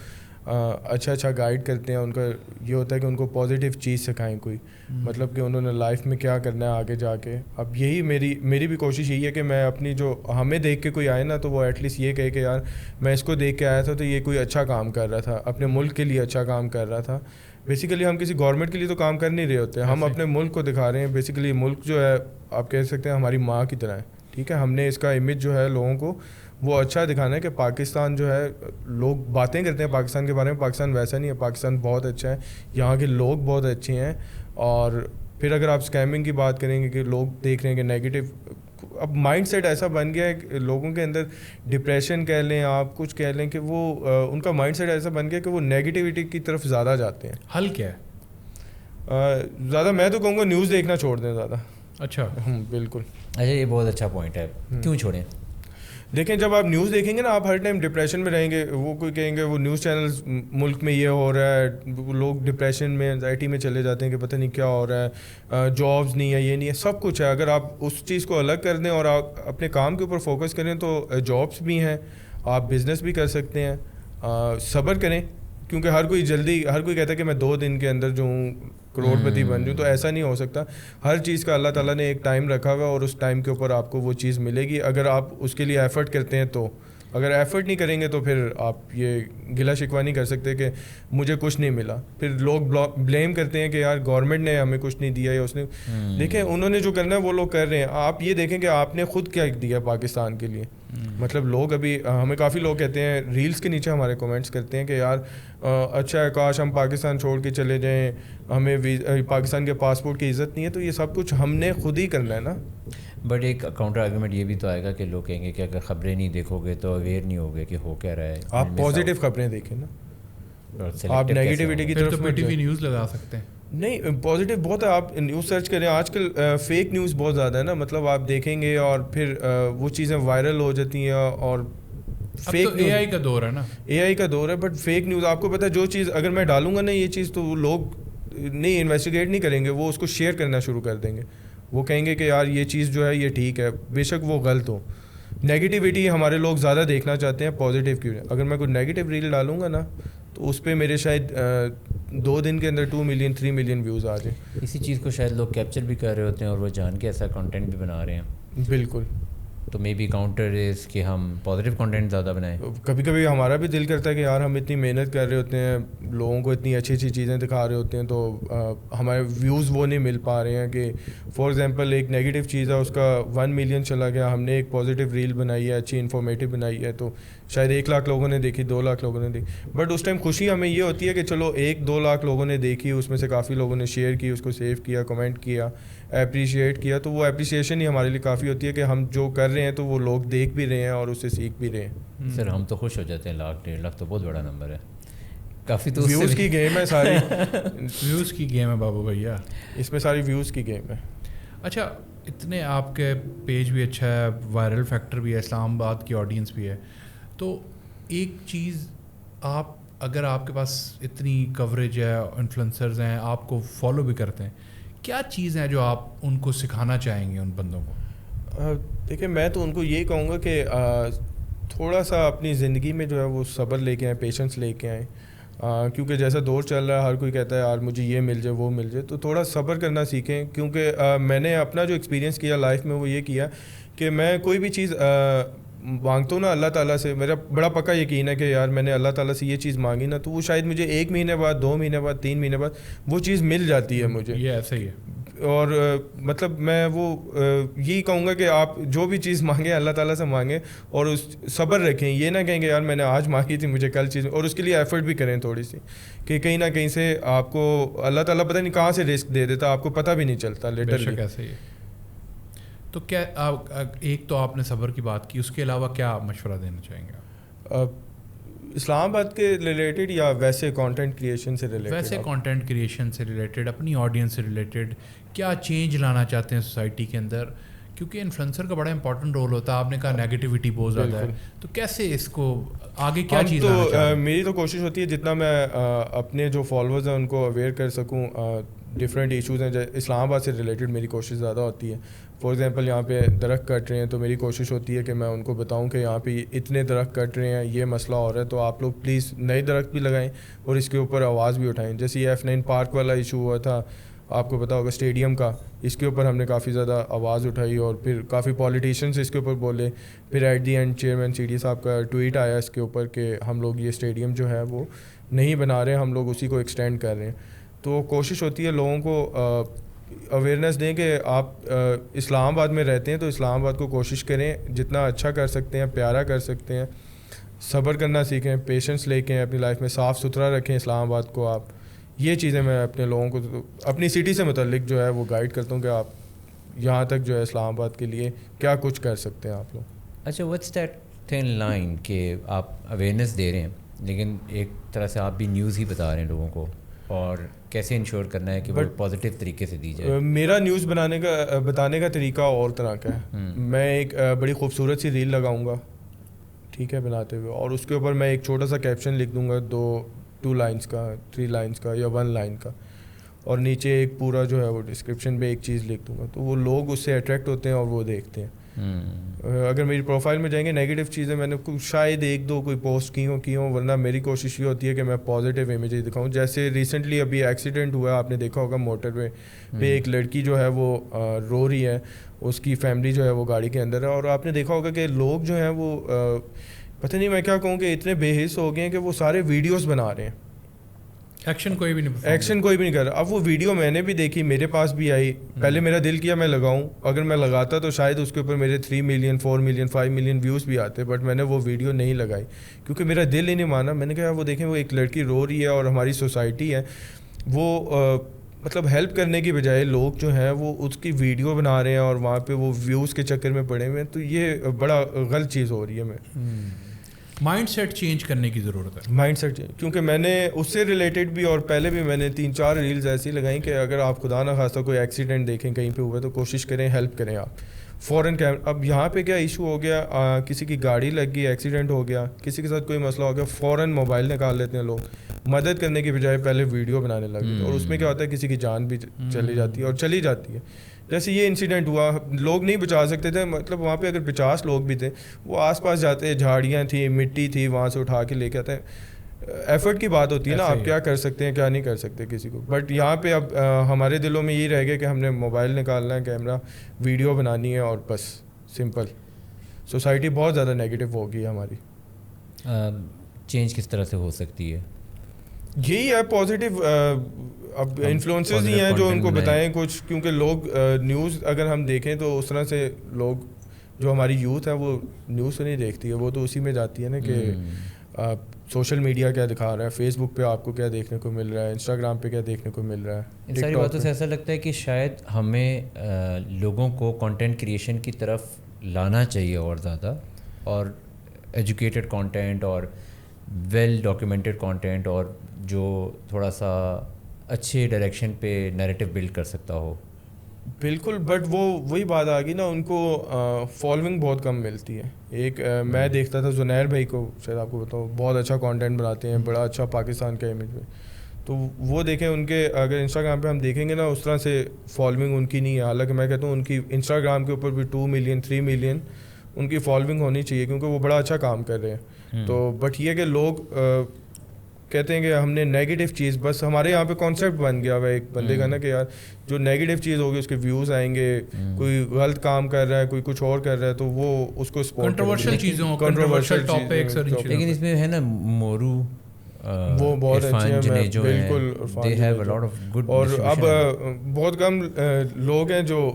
اچھا گائیڈ کرتے ہیں. ان کا یہ ہوتا ہے کہ ان کو پازیٹیو چیز سکھائیں کوئی, مطلب کہ انہوں نے لائف میں کیا کرنا ہے آگے جا کے. اب یہی میری بھی کوشش یہی ہے کہ میں اپنی جو ہمیں دیکھ کے کوئی آئے نا تو وہ ایٹ لیسٹ یہ کہے کہ یار میں اس کو دیکھ کے آیا تھا تو یہ کوئی اچھا کام کر رہا تھا, اپنے ملک کے لیے اچھا کام کر رہا تھا. بیسیکلی ہم کسی گورنمنٹ کے لیے تو کام کر نہیں رہے ہوتے, ہم اپنے ملک کو دکھا رہے ہیں. بیسیکلی ملک جو ہے آپ کہہ سکتے ہیں ہماری ماں کی طرح ہے, ٹھیک ہے. ہم نے اس کا امیج جو ہے لوگوں کو وہ اچھا دکھانا ہے کہ پاکستان جو ہے, لوگ باتیں کرتے ہیں پاکستان کے بارے میں, پاکستان ویسا نہیں ہے, پاکستان بہت اچھا ہے, یہاں کے لوگ بہت اچھے ہیں. اور پھر اگر آپ اسکیمنگ کی بات کریں گے کہ لوگ دیکھ رہے ہیں کہ نیگیٹو, اب مائنڈ سیٹ ایسا بن گیا ہے کہ لوگوں کے اندر ڈپریشن کہہ لیں, آپ کچھ کہہ لیں, کہ وہ ان کا مائنڈ سیٹ ایسا بن گیا کہ وہ نیگیٹیوٹی کی طرف زیادہ جاتے ہیں. حل کیا ہے؟ زیادہ میں تو کہوں گا نیوز دیکھنا چھوڑ دیں زیادہ. اچھا, بالکل. اچھا, یہ بہت اچھا پوائنٹ ہے, کیوں چھوڑیں؟ دیکھیں جب آپ نیوز دیکھیں گے نا آپ ہر ٹائم ڈپریشن میں رہیں گے. وہ کوئی کہیں گے وہ نیوز چینلز ملک میں یہ ہو رہا ہے, لوگ ڈپریشن میں انزائٹی میں چلے جاتے ہیں کہ پتہ نہیں کیا ہو رہا ہے, جابز نہیں ہے, یہ نہیں ہے, سب کچھ ہے. اگر آپ اس چیز کو الگ کر دیں اور آپ اپنے کام کے اوپر فوکس کریں تو جابس بھی ہیں, آپ بزنس بھی کر سکتے ہیں. صبر کریں, کیونکہ ہر کوئی کہتا ہے کہ میں 2 دن کے اندر جو ہوں کروڑ پتی بن جاؤں, تو ایسا نہیں ہو سکتا. ہر چیز کا اللہ تعالیٰ نے ایک ٹائم رکھا ہوا ہے اور اس ٹائم کے اوپر آپ کو وہ چیز ملے گی اگر آپ اس کے لیے ایفرٹ کرتے ہیں. تو اگر ایفرٹ نہیں کریں گے تو پھر آپ یہ گلا شکوہ نہیں کر سکتے کہ مجھے کچھ نہیں ملا. پھر لوگ بلیم کرتے ہیں کہ یار گورنمنٹ نے ہمیں کچھ نہیں دیا یا اس نے, دیکھیں انہوں نے جو کرنا ہے وہ لوگ کر رہے ہیں. آپ یہ دیکھیں کہ آپ نے خود کیا دیا پاکستان کے لیے. مطلب لوگ ابھی ہمیں کافی لوگ کہتے ہیں ریلز کے نیچے ہمارے کمنٹس کرتے ہیں کہ یار اچھا ہے کاش ہم پاکستان چھوڑ کے چلے جائیں, ہمیں پاکستان کے پاسپورٹ کی عزت نہیں ہے. تو یہ سب کچھ ہم نے خود ہی کرنا ہے نا. بٹ ایک کاؤنٹر آرگومنٹ یہ بھی تو آئے گا کہ لوگ کہیں گے کہ اگر خبریں نہیں دیکھو گے تو اویئر نہیں ہوگے کہ ہو کیا رہا ہے. آپ پازیٹیو خبریں دیکھیں نا, آپ نیگیٹیوٹی کی طرف پی ٹی وی نیوز لگا سکتے ہیں. نہیں, پازیٹیو بہت ہے. آپ نیوز سرچ کریں, آج کل فیک نیوز بہت زیادہ ہے نا. مطلب آپ دیکھیں گے اور پھر وہ چیزیں وائرل ہو جاتی ہیں. اور فیک اے آئی کا دور ہے نا, اے آئی کا دور ہے, بٹ فیک نیوز آپ کو پتہ ہے جو چیز اگر میں ڈالوں گا نا یہ چیز تو لوگ نہیں انویسٹیگیٹ نہیں کریں گے, وہ اس کو شیئر کرنا شروع کر دیں گے. وہ کہیں گے کہ یار یہ چیز جو ہے یہ ٹھیک ہے, بے شک وہ غلط ہو. نیگیٹیوٹی ہمارے لوگ زیادہ دیکھنا چاہتے ہیں پازیٹیو کی. اگر میں کوئی نیگیٹیو ریل ڈالوں گا نا تو اس پہ میرے شاید 2 دن کے اندر 2 ملین 3 ملین ویوز آ جائیں. اسی چیز کو شاید لوگ کیپچر بھی کر رہے ہوتے ہیں اور وہ جان کے ایسا کانٹینٹ بھی بنا رہے ہیں. بالکل. تو مے بی کاؤنٹر از کہ ہم پازیٹیو کانٹینٹ زیادہ بنائیں. کبھی کبھی ہمارا بھی دل کرتا ہے کہ یار ہم اتنی محنت کر رہے ہوتے ہیں, لوگوں کو اتنی اچھی اچھی چیزیں دکھا رہے ہوتے ہیں, تو ہمارے ویوز وہ نہیں مل پا رہے ہیں. کہ فار ایگزامپل ایک نیگیٹو چیز ہے اس کا 1 ملین چلا گیا, ہم نے ایک پازیٹیو ریل بنائی ہے, اچھی انفارمیٹیو بنائی ہے, تو شاید 1 لاکھ لوگوں نے دیکھی, 2 لاکھ لوگوں نے دیکھی. بٹ اس ٹائم خوشی ہمیں یہ ہوتی ہے کہ چلو 1-2 لاکھ لوگوں نے دیکھی, اس میں سے کافی لوگوں نے شیئر کی, اس کو سیو کیا, کمنٹ کیا, اپریشیٹ کیا, تو وہ اپریشیشن ہی ہمارے لیے کافی ہوتی ہے کہ ہم جو کر رہے ہیں تو وہ لوگ دیکھ بھی رہے ہیں اور اس سے سیکھ بھی رہے ہیں. سر ہم تو خوش ہو جاتے ہیں, 1-1.5 لاکھ تو بہت بڑا نمبر ہے. کافی تو ویوز کی گیم ہے ساری. ویوز کی گیم ہے بابو بھیا, اس میں ساری ویوز کی گیم ہے. اچھا اتنے آپ کے پیج بھی اچھا ہے, وائرل فیکٹر بھی ہے, اسلام آباد کی آڈینس بھی ہے, تو ایک چیز آپ اگر آپ کے پاس اتنی کوریج ہے, انفلوئنسرز ہیں, آپ کو فالو بھی کرتے ہیں, کیا چیز ہے جو آپ ان کو سکھانا چاہیں گے ان بندوں کو؟ دیکھیں میں تو ان کو یہی کہوں گا کہ تھوڑا سا اپنی زندگی میں جو ہے وہ صبر لے کے آئیں, پیشنس لے کے آئیں, کیونکہ جیسا دور چل رہا ہے ہر کوئی کہتا ہے یار مجھے یہ مل جائے وہ مل جائے, تو تھوڑا صبر کرنا سیکھیں. کیونکہ میں نے اپنا جو ایکسپیرینس کیا لائف میں وہ یہ کیا کہ میں کوئی بھی چیز مانگتا ہوں نا اللہ تعالیٰ سے, میرا بڑا پکا یقین ہے کہ یار میں نے اللہ تعالیٰ سے یہ چیز مانگی نا تو وہ شاید مجھے 1 مہینے بعد, 2 مہینے بعد, 3 مہینے بعد وہ چیز مل جاتی ہے مجھے. یہ ایسا ہی ہے. اور مطلب میں وہ یہی کہوں گا کہ آپ جو بھی چیز مانگیں اللہ تعالیٰ سے مانگیں اور اس صبر رکھیں. یہ نہ کہیں کہ یار میں نے آج مانگی تھی مجھے کل چیز, اور اس کے لیے ایفرٹ بھی کریں تھوڑی سی, کہ کہیں نہ کہیں سے آپ کو اللہ تعالیٰ پتہ نہیں کہاں سے رزق دے دیتا, آپ کو پتہ بھی نہیں چلتا. لیٹرلی ایسا ہی ہے. تو کیا ایک تو آپ نے صبر کی بات کی, اس کے علاوہ کیا مشورہ دینا چاہیں گے آپ؟ اسلام آباد کے ریلیٹڈ یا ویسے کانٹینٹ کریشن سے ریلیٹڈ؟ ویسے کانٹینٹ کریشن سے ریلیٹڈ, اپنی آڈینس سے ریلیٹڈ, کیا چینج لانا چاہتے ہیں سوسائٹی کے اندر؟ کیونکہ انفلوئنسر کا بڑا امپورٹنٹ رول ہوتا ہے. آپ نے کہا نیگیٹیوٹی بہت زیادہ ہے, تو کیسے اس کو آگے کیا چیز لانا چاہتے ہیں؟ میری تو کوشش ہوتی ہے جتنا میں اپنے جو فالوورز ہیں ان کو اویئر کر سکوں. ڈفرینٹ ایشوز ہیں اسلام آباد سے ریلیٹڈ میری کوشش زیادہ ہوتی ہے. فار ایگزامپل یہاں پہ درخت کٹ رہے ہیں تو میری کوشش ہوتی ہے کہ میں ان کو بتاؤں کہ یہاں پہ اتنے درخت کٹ رہے ہیں, یہ مسئلہ ہو رہا ہے, تو آپ لوگ پلیز نئے درخت بھی لگائیں اور اس کے اوپر آواز بھی اٹھائیں. جیسے یہ F9 پارک والا ایشو ہوا تھا, آپ کو پتا ہوگا اسٹیڈیم کا, اس کے اوپر ہم نے کافی زیادہ آواز اٹھائی اور پھر کافی پولیٹیشینس اس کے اوپر بولے. پھر at the end chairman CD صاحب کا ٹویٹ آیا اس کے اوپر کہ ہم لوگ یہ اسٹیڈیم جو ہے وہ نہیں بنا رہے, ہم لوگ اسی کو ایکسٹینڈ کر رہے ہیں. تو کوشش ہوتی ہے لوگوں کو اویئرنیس دیں کہ آپ اسلام آباد میں رہتے ہیں تو اسلام آباد کو کوشش کریں جتنا اچھا کر سکتے ہیں, پیارا کر سکتے ہیں. صبر کرنا سیکھیں, پیشنس لے کے اپنی لائف میں صاف ستھرا رکھیں اسلام آباد کو. آپ یہ چیزیں میں اپنے لوگوں کو اپنی سٹی سے متعلق جو ہے وہ گائیڈ کرتا ہوں کہ آپ یہاں تک جو ہے اسلام آباد کے لیے کیا کچھ کر سکتے ہیں آپ لوگ. اچھا واٹس دیٹ تھن لائن کہ آپ اویئرنیس دے رہے ہیں لیکن ایک طرح سے آپ بھی نیوز ہی بتا رہے ہیں لوگوں کو, اور کیسے انشور کرنا ہے کہ وہ پازیٹیو طریقے سے دی جائے؟ میرا نیوز بتانے کا طریقہ اور طرح کا ہے. میں ایک بڑی خوبصورت سی ریل لگاؤں گا, ٹھیک ہے, بناتے ہوئے, اور اس کے اوپر میں ایک چھوٹا سا کیپشن لکھ دوں گا, 2 لائنس کا, 3 لائنس کا یا 1 لائن کا, اور نیچے ایک پورا جو ہے وہ ڈسکرپشن میں ایک چیز لکھ دوں گا. تو وہ لوگ اس سے اٹریکٹ ہوتے ہیں اور وہ دیکھتے ہیں. اگر میری پروفائل میں جائیں گے نیگیٹو چیزیں میں نے شاید 1-2 کوئی پوسٹ کی ہوں, ورنہ میری کوشش یہ ہوتی ہے کہ میں پازیٹیو امیجز دکھاؤں. جیسے ریسنٹلی ابھی ایکسیڈنٹ ہوا, آپ نے دیکھا ہوگا موٹر وے پہ ایک لڑکی جو ہے وہ رو رہی ہے, اس کی فیملی جو ہے وہ گاڑی کے اندر ہے, اور آپ نے دیکھا ہوگا کہ لوگ جو ہیں وہ پتہ نہیں میں کیا کہوں کہ اتنے بے حس ہو گئے ہیں کہ وہ سارے ویڈیوز بنا رہے ہیں, ایکشن کوئی بھی نہیں کر رہا. اب وہ ویڈیو میں نے بھی دیکھی, میرے پاس بھی آئی, پہلے میرا دل کیا میں لگاؤں, اگر میں لگاتا تو شاید اس کے اوپر میرے 3 ملین 4 ملین 5 ملین ویوز بھی آتے, بٹ میں نے وہ ویڈیو نہیں لگائی کیونکہ میرا دل ہی نہیں مانا. میں نے کہا وہ دیکھیں وہ ایک لڑکی رو رہی ہے اور ہماری سوسائٹی ہے وہ مطلب ہیلپ کرنے کی بجائے لوگ جو ہیں وہ اس کی ویڈیو بنا رہے ہیں اور وہاں پہ وہ ویوز کے چکر میں پڑے ہوئے ہیں. تو یہ بڑا غلط چیز ہو رہی ہے. مائنڈ سیٹ چینج کرنے کی ضرورت ہے. مائنڈ سیٹ چینج, کیونکہ میں نے اس سے ریلیٹڈ بھی اور پہلے بھی میں نے 3-4 ریلز ایسی لگائیں کہ اگر آپ خدا نہ خواستہ کوئی ایکسیڈنٹ دیکھیں کہیں پہ ہوا تو کوشش کریں ہیلپ کریں آپ فوراً. اب یہاں پہ کیا ایشو ہو گیا, کسی کی گاڑی لگ گئی, ایکسیڈنٹ ہو گیا, کسی کے ساتھ کوئی مسئلہ ہو گیا, فوراً موبائل نکال لیتے ہیں لوگ, مدد کرنے کی بجائے پہلے ویڈیو بنانے لگتے ہیں, اور اس میں کیا ہوتا ہے کسی کی جان بھی چلی جاتی ہے اور چلی جاتی ہے. جیسے یہ انسیڈنٹ ہوا, لوگ نہیں بچا سکتے تھے, مطلب وہاں پہ اگر 50 لوگ بھی تھے وہ آس پاس جاتے, جھاڑیاں تھیں, مٹی تھی, وہاں سے اٹھا کے لے کے آتے ہیں. ایفرٹ کی بات ہوتی ہے نا, آپ کیا کر سکتے ہیں کیا نہیں کر سکتے کسی کو. بٹ یہاں پہ اب ہمارے دلوں میں یہ رہ گیا کہ ہم نے موبائل نکالنا ہے, کیمرہ, ویڈیو بنانی ہے اور بس سمپل. سوسائٹی بہت زیادہ نیگیٹو ہو گئی ہے ہماری. چینج کس طرح سے ہو سکتی ہے؟ یہی ہے پازیٹیو, اب انفلوئنسز ہی ہیں جو ان کو بتائیں کچھ, کیونکہ لوگ نیوز اگر ہم دیکھیں تو اس طرح سے لوگ جو ہماری یوتھ ہے وہ نیوز تو نہیں دیکھتی ہے, وہ تو اسی میں جاتی ہے نا کہ سوشل میڈیا کیا دکھا رہا ہے, فیس بک پہ آپ کو کیا دیکھنے کو مل رہا ہے, انسٹاگرام پہ کیا دیکھنے کو مل رہا ہے. ان ساری باتوں سے ایسا لگتا ہے کہ شاید ہمیں لوگوں کو کنٹینٹ کریشن کی طرف لانا چاہیے اور زیادہ, اور ایجوکیٹڈ کانٹینٹ اور ویل ڈاکیومنٹڈ کانٹینٹ, اور جو تھوڑا سا اچھے ڈائریکشن پہ نیریٹو بلڈ کر سکتا ہو. بالکل, بٹ وہ وہی بات آ گئی نا, ان کو فالوئنگ بہت کم ملتی ہے. ایک میں دیکھتا تھا زنیر بھائی کو, شاید آپ کو بتاؤ, بہت اچھا کانٹینٹ بناتے ہیں, بڑا اچھا پاکستان کا امیج میں. تو وہ دیکھیں ان کے, اگر انسٹاگرام پہ ہم دیکھیں گے نا, اس طرح سے فالوئنگ ان کی نہیں ہے. حالانکہ میں کہتا ہوں ان کی انسٹاگرام کے اوپر بھی 2 ملین 3 ملین ان کی فالوئنگ ہونی چاہیے, کیونکہ وہ بڑا اچھا کام کر رہے ہیں. تو بٹ یہ کہ لوگ کہتے ہیں کہ ہم نے نیگیٹو چیز, بس ہمارے یہاں پہ کانسیپٹ بن گیا ہوا ہے ایک بندے کا نا کہ یار جو نیگیٹو چیز ہوگی اس کے ویوز آئیں گے, کوئی غلط کام کر رہا ہے, کوئی کچھ اور کر رہا ہے, تو وہ اس کو سپورٹ, کنٹروورشل چیزوں, کنٹروورشل ٹاپکس. لیکن اس میں ہے نا مورو, وہ بہت اچھے ہیں, بالکل. اور اب بہت کم لوگ ہیں جو,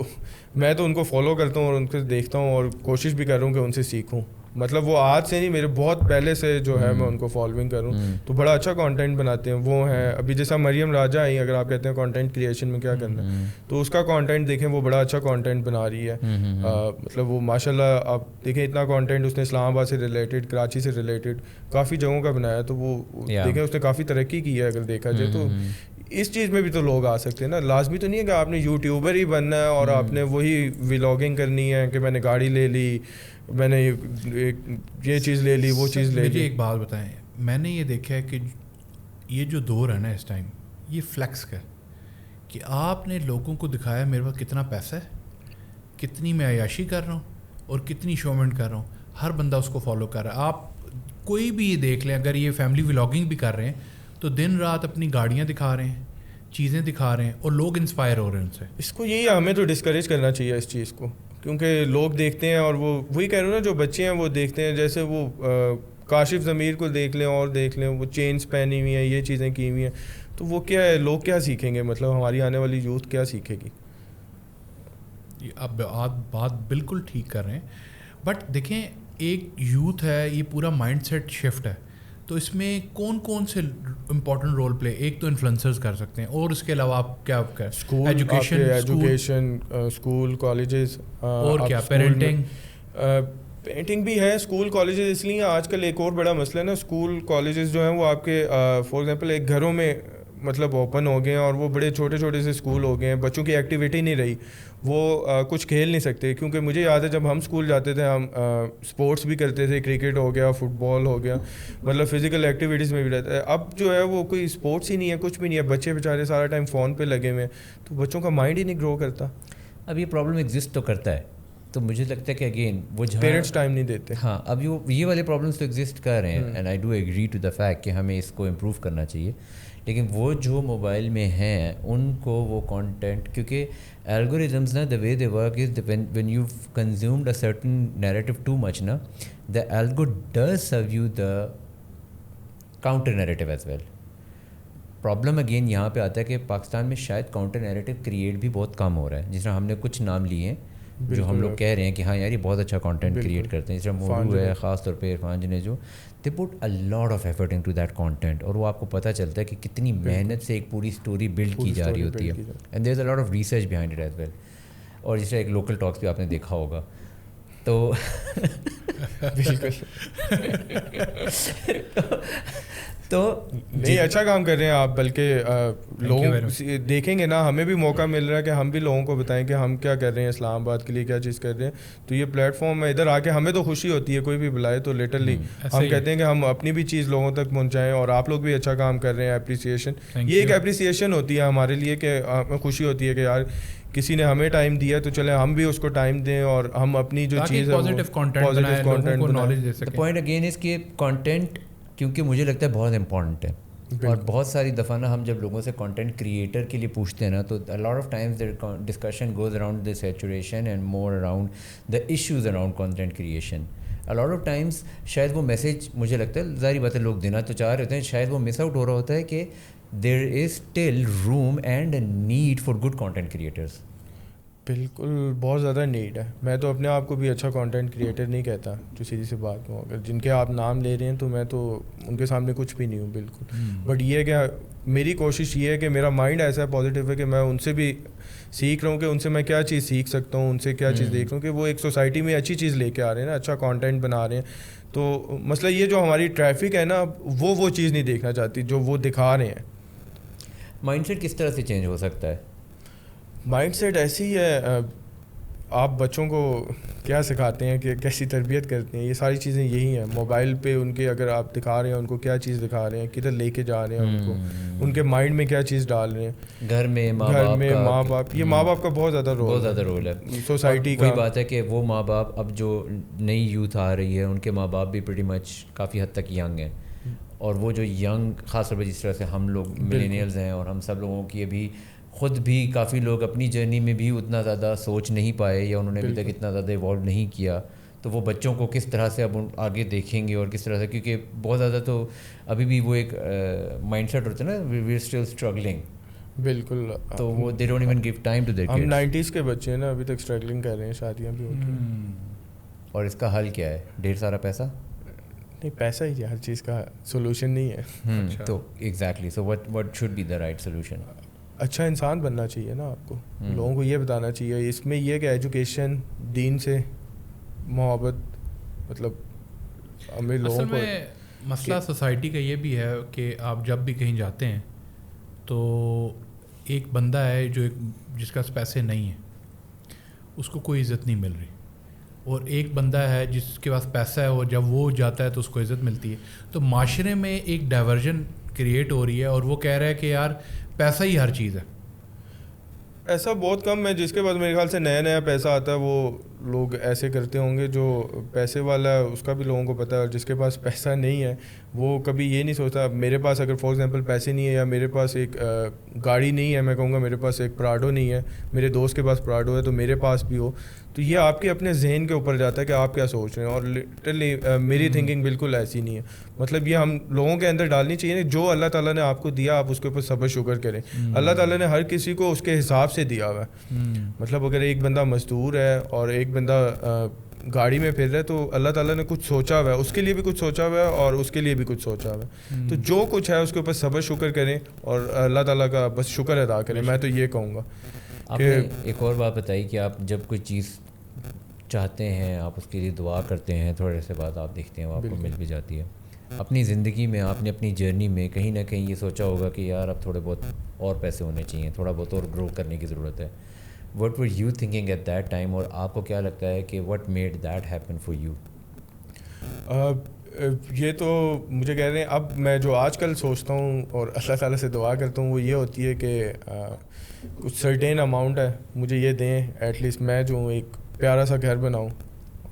میں تو ان کو فالو کرتا ہوں اور ان کو دیکھتا ہوں اور کوشش بھی کر رہا ہوں کہ ان سے سیکھوں. مطلب وہ آج سے نہیں, میرے بہت پہلے سے جو ہے میں ان کو فالوئنگ کروں, تو بڑا اچھا کانٹینٹ بناتے ہیں. وہ ہیں ابھی جیسا مریم راجہ آئی, اگر آپ کہتے ہیں کانٹینٹ کریشن میں کیا کرنا ہے, تو اس کا کانٹینٹ دیکھیں, وہ بڑا اچھا کانٹینٹ بنا رہی ہے. مطلب وہ ماشاء اللہ آپ دیکھیں اتنا کانٹینٹ اس نے اسلام آباد سے ریلیٹڈ, کراچی سے ریلیٹڈ کافی جگہوں کا بنایا, تو وہ دیکھیں اس نے کافی ترقی کی ہے اگر دیکھا جائے. تو اس چیز میں بھی تو لوگ آ سکتے ہیں نا, لازمی تو نہیں ہے کہ آپ نے یوٹیوبر ہی بننا ہے اور آپ نے وہی ولاگنگ کرنی ہے کہ میں نے گاڑی لے لی, میں نے یہ چیز لے لی, وہ چیز لے لی. مجھے ایک بات بتائیں, میں نے یہ دیکھا ہے کہ یہ جو دور ہے نا اس ٹائم, یہ فلیکس کا, کہ آپ نے لوگوں کو دکھایا میرے پاس کتنا پیسہ ہے, کتنی میں عیاشی کر رہا ہوں اور کتنی شومنٹ کر رہا ہوں. ہر بندہ اس کو فالو کر رہا ہے. آپ کوئی بھی یہ دیکھ لیں, اگر یہ فیملی ولاگنگ بھی کر رہے ہیں تو دن رات اپنی گاڑیاں دکھا رہے ہیں, چیزیں دکھا رہے ہیں, اور لوگ انسپائر ہو رہے ہیں ان سے. اس کو یہی ہمیں تو ڈسکریج کرنا چاہیے اس چیز کو, کیونکہ لوگ دیکھتے ہیں اور وہ وہی کہہ رہے ہیں نا, جو بچے ہیں وہ دیکھتے ہیں, جیسے وہ کاشف ضمیر کو دیکھ لیں اور دیکھ لیں, وہ چینز پہنی ہوئی ہیں, یہ چیزیں کی ہوئی ہیں, تو وہ کیا ہے, لوگ کیا سیکھیں گے, مطلب ہماری آنے والی یوتھ کیا سیکھے گی. اب آپ بات بالکل ٹھیک کر رہے ہیں, بٹ دیکھیں ایک یوتھ ہے, یہ پورا مائنڈ سیٹ شفٹ ہے, تو اس میں کون کون سے امپورٹنٹ رول پلے, ایک تو انفلوئنسرز کر سکتے ہیں, اور اس کے علاوہ آپ کیا اسکول, ایجوکیشن, اسکول کالجز, اور کیا پیرنٹنگ, پینٹنگ بھی ہے, اسکول کالجز. اس لیے آج کل ایک اور بڑا مسئلہ ہے نا, اسکول کالجز جو ہیں وہ آپ کے فار ایگزامپل ایک گھروں میں مطلب اوپن ہو گئے ہیں, اور وہ بڑے چھوٹے چھوٹے سے اسکول ہو گئے ہیں, بچوں کی ایکٹیویٹی نہیں رہی, وہ کچھ کھیل نہیں سکتے. کیونکہ مجھے یاد ہے جب ہم اسکول جاتے تھے, ہم اسپورٹس بھی کرتے تھے, کرکٹ ہو گیا, فٹ بال ہو گیا, مطلب فزیکل ایکٹیویٹیز میں بھی رہتا ہے. اب جو ہے وہ کوئی اسپورٹس ہی نہیں ہے, کچھ بھی نہیں ہے, بچے بیچارے سارا ٹائم فون پہ لگے ہوئے ہیں, تو بچوں کا مائنڈ ہی نہیں گرو کرتا. اب یہ پرابلم ایگزسٹ تو کرتا ہے, تو مجھے لگتا ہے کہ اگین وہ پیرنٹس ٹائم نہیں دیتے. ہاں, اب یہ والے پرابلمس تو ایگزسٹ کر رہے ہیں, and I do agree to the fact کہ ہمیں اس کو امپروو کرنا چاہیے. لیکن وہ جو موبائل میں ہیں ان کو وہ کانٹینٹ, کیونکہ الگوریزمز نا, the way they work is when you consumed a certain narrative too much نا, the algo does serve you the counter narrative as well. Problem اگین یہاں پہ آتا ہے کہ پاکستان میں شاید کاؤنٹر نیریٹو کریٹ بھی بہت کم ہو رہا ہے. جس طرح ہم نے کچھ نام لیے ہیں جو ہم لوگ کہہ رہے ہیں کہ ہاں یار یہ بہت اچھا کانٹینٹ کریٹ کرتے ہیں, جس طرح مورو ہے, خاص طور پہ Irfan Junejo, they put a lot of effort into that content, اور وہ آپ کو پتہ چلتا ہے کہ کتنی محنت سے ایک پوری اسٹوری بلڈ کی جا رہی ہوتی ہے, and there is a lot of research behind it as well. اور جس طرح ایک لوکل ٹاکس بھی آپ نے دیکھا ہوگا, تو تو نہیں اچھا کام کر رہے ہیں آپ, بلکہ لوگ دیکھیں گے نا, ہمیں بھی موقع مل رہا ہے کہ ہم بھی لوگوں کو بتائیں کہ ہم کیا کر رہے ہیں, اسلام آباد کے لیے کیا چیز کر رہے ہیں. تو یہ پلیٹ فارم ہے, ادھر آ کے ہمیں تو خوشی ہوتی ہے, کوئی بھی بلائے تو لٹرلی ہم کہتے ہیں کہ ہم اپنی بھی چیز لوگوں تک پہنچائیں, اور آپ لوگ بھی اچھا کام کر رہے ہیں. اپریسیشن, یہ ایک اپریسیشن ہوتی ہے ہمارے لیے, کہ ہمیں خوشی ہوتی ہے کہ یار کسی نے ہمیں ٹائم دیا تو چلے ہم بھی اس کو ٹائم دیں اور ہم اپنی جو چیز ہے پازیٹیو کنٹینٹ بنائیں, لوگوں کو نالج دے سکیں. دا پوائنٹ اگین از کہ کانٹینٹ کیونکہ مجھے لگتا ہے بہت امپورٹنٹ ہے, اور بہت ساری دفعہ نا ہم جب لوگوں سے کانٹینٹ کریٹر کے لیے پوچھتے ہیں نا تو lot of Times there discussion goes around the saturation and more around the issues around content creation. Lot of Times شاید وہ میسیج مجھے لگتا ہے ظاہری بات ہے لوگ دینا تو چاہ رہے ہوتے ہیں, شاید وہ مس آؤٹ ہو رہا ہوتا ہے کہ there is still room and need for good content creators. بالکل بہت زیادہ نیڈ ہے. میں تو اپنے آپ کو بھی اچھا کانٹینٹ کریٹر نہیں کہتا, جو سیدھی سی بات ہوں, اگر جن کے آپ نام لے رہے ہیں تو میں تو ان کے سامنے کچھ بھی نہیں ہوں بالکل. بٹ یہ کہ میری کوشش یہ ہے کہ میرا مائنڈ ایسا پازیٹیو ہے کہ میں ان سے بھی سیکھ رہا ہوں کہ ان سے میں کیا چیز سیکھ سکتا ہوں, ان سے کیا چیز دیکھ رہا ہوں کہ وہ ایک سوسائٹی میں اچھی چیز لے کے آ رہے ہیں نا, اچھا کانٹینٹ بنا رہے ہیں. تو مسئلہ یہ جو ہماری ٹریفک ہے نا وہ چیز نہیں دیکھنا چاہتی جو وہ دکھا رہے ہیں. مائنڈ سیٹ کس طرح سے چینج ہو سکتا ہے؟ مائنڈ سیٹ ایسی ہی ہے, آپ بچوں کو کیا سکھاتے ہیں کہ کیسی تربیت کرتے ہیں, یہ ساری چیزیں یہی ہیں. موبائل پہ ان کے اگر آپ دکھا رہے ہیں ان کو کیا چیز دکھا رہے ہیں, کدھر لے کے جا رہے ہیں ان کو, ان کے مائنڈ میں کیا چیز ڈال رہے ہیں. گھر میں ماں باپ, یہ ماں باپ کا بہت زیادہ رول ہے سوسائٹی کا. وہی بات ہے کہ وہ ماں باپ اب جو نئی یوتھ آ رہی ہے ان کے ماں باپ بھی پریٹی مچ کافی حد تک ینگ ہیں, اور وہ جو ینگ خاص طور پہ جس طرح سے ہم لوگ ملینیلز ہیں اور ہم سب لوگوں کی ابھی خود بھی کافی لوگ اپنی جرنی میں بھی اتنا زیادہ سوچ نہیں پائے یا انہوں نے ابھی تک اتنا زیادہ ایوالو نہیں کیا, تو وہ بچوں کو کس طرح سے اب آگے دیکھیں گے اور کس طرح سے, کیونکہ بہت زیادہ تو ابھی بھی وہ ایک مائنڈ سیٹ ہوتا ہے نا, وی آر اسٹل اسٹرگلنگ. بالکل, تو وہ they don't even give time to that. ہم 90s کے بچے ہیں نا, ابھی تک اسٹرگلنگ کر رہے ہیں, شادیاں بھی ہوتی ہیں. اور اس کا حل کیا ہے؟ ڈھیر سارا پیسہ؟ نہیں, پیسہ ہی ہر چیز کا سولوشن نہیں ہے. تو exactly, so what should be the right solution? اچھا انسان بننا چاہیے نا آپ کو, لوگوں کو یہ بتانا چاہیے. اس میں یہ کہ ایجوکیشن, دین سے محبت, مطلب ہمیں لوگوں کو. مسئلہ سوسائٹی کا یہ بھی ہے کہ آپ جب بھی کہیں جاتے ہیں تو ایک بندہ ہے جو جس کے پاس پیسے نہیں ہیں, اس کو کوئی عزت نہیں مل رہی, اور ایک بندہ ہے جس کے پاس پیسہ ہے اور جب وہ جاتا ہے تو اس کو عزت ملتی ہے. تو معاشرے میں ایک ڈائیورژن کریٹ ہو رہی ہے, اور وہ کہہ رہا ہے کہ یار پیسہ ہی ہر چیز ہے. ایسا بہت کم ہے جس کے بعد میرے خیال سے نیا پیسہ آتا ہے, وہ لوگ ایسے کرتے ہوں گے. جو پیسے والا ہے اس کا بھی لوگوں کو پتہ ہے, اور جس کے پاس پیسہ نہیں ہے وہ کبھی یہ نہیں سوچتا. میرے پاس اگر فار ایگزامپل پیسے نہیں ہے یا میرے پاس ایک گاڑی نہیں ہے, میں کہوں گا میرے پاس ایک پراڈو نہیں ہے, میرے دوست کے پاس پراڈو ہے تو میرے پاس بھی ہو, تو یہ آپ کے اپنے ذہن کے اوپر جاتا ہے کہ آپ کیا سوچ رہے ہیں. اور لٹرلی میری تھنکنگ بالکل ایسی نہیں ہے. مطلب یہ ہم لوگوں کے اندر ڈالنی چاہیے, جو اللہ تعالیٰ نے آپ کو دیا آپ اس کے اوپر صبر شکر کریں. اللہ تعالیٰ نے ہر کسی کو اس کے حساب سے دیا ہوا ہے. مطلب اگر ایک بندہ مزدور ہے اور ایک بندہ گاڑی میں پھر رہا ہے تو اللہ تعالیٰ نے کچھ سوچا ہوا ہے, اس کے لیے بھی کچھ سوچا ہوا ہے اور اس کے لیے بھی کچھ سوچا ہوا ہے. تو جو کچھ ہے اس کے اوپر صبر شکر کریں اور اللہ تعالیٰ کا بس شکر ادا کریں. میں تو یہ کہوں گا. آپ نے ایک اور بات بتائی کہ آپ جب کوئی چیز چاہتے ہیں آپ اس کے لیے دعا کرتے ہیں, تھوڑے سے بعد آپ دیکھتے ہیں وہ آپ کو مل بھی جاتی ہے. اپنی زندگی میں آپ نے اپنی جرنی میں کہیں نہ کہیں یہ سوچا ہوگا کہ یار اب تھوڑے بہت اور پیسے ہونے چاہیے, تھوڑا بہت اور گرو کرنے کی ضرورت ہے. What were you thinking at that time, اور آپ کو کیا لگتا ہے کہ what made that happen for you? یہ تو مجھے کہہ رہے ہیں, اب میں جو آج کل سوچتا ہوں اور اللہ تعالیٰ سے دعا کرتا ہوں وہ یہ ہوتی ہے کہ کچھ سرٹین اماؤنٹ ہے مجھے یہ دیں, ایٹ لیسٹ میں جو ایک پیارا سا گھر بناؤں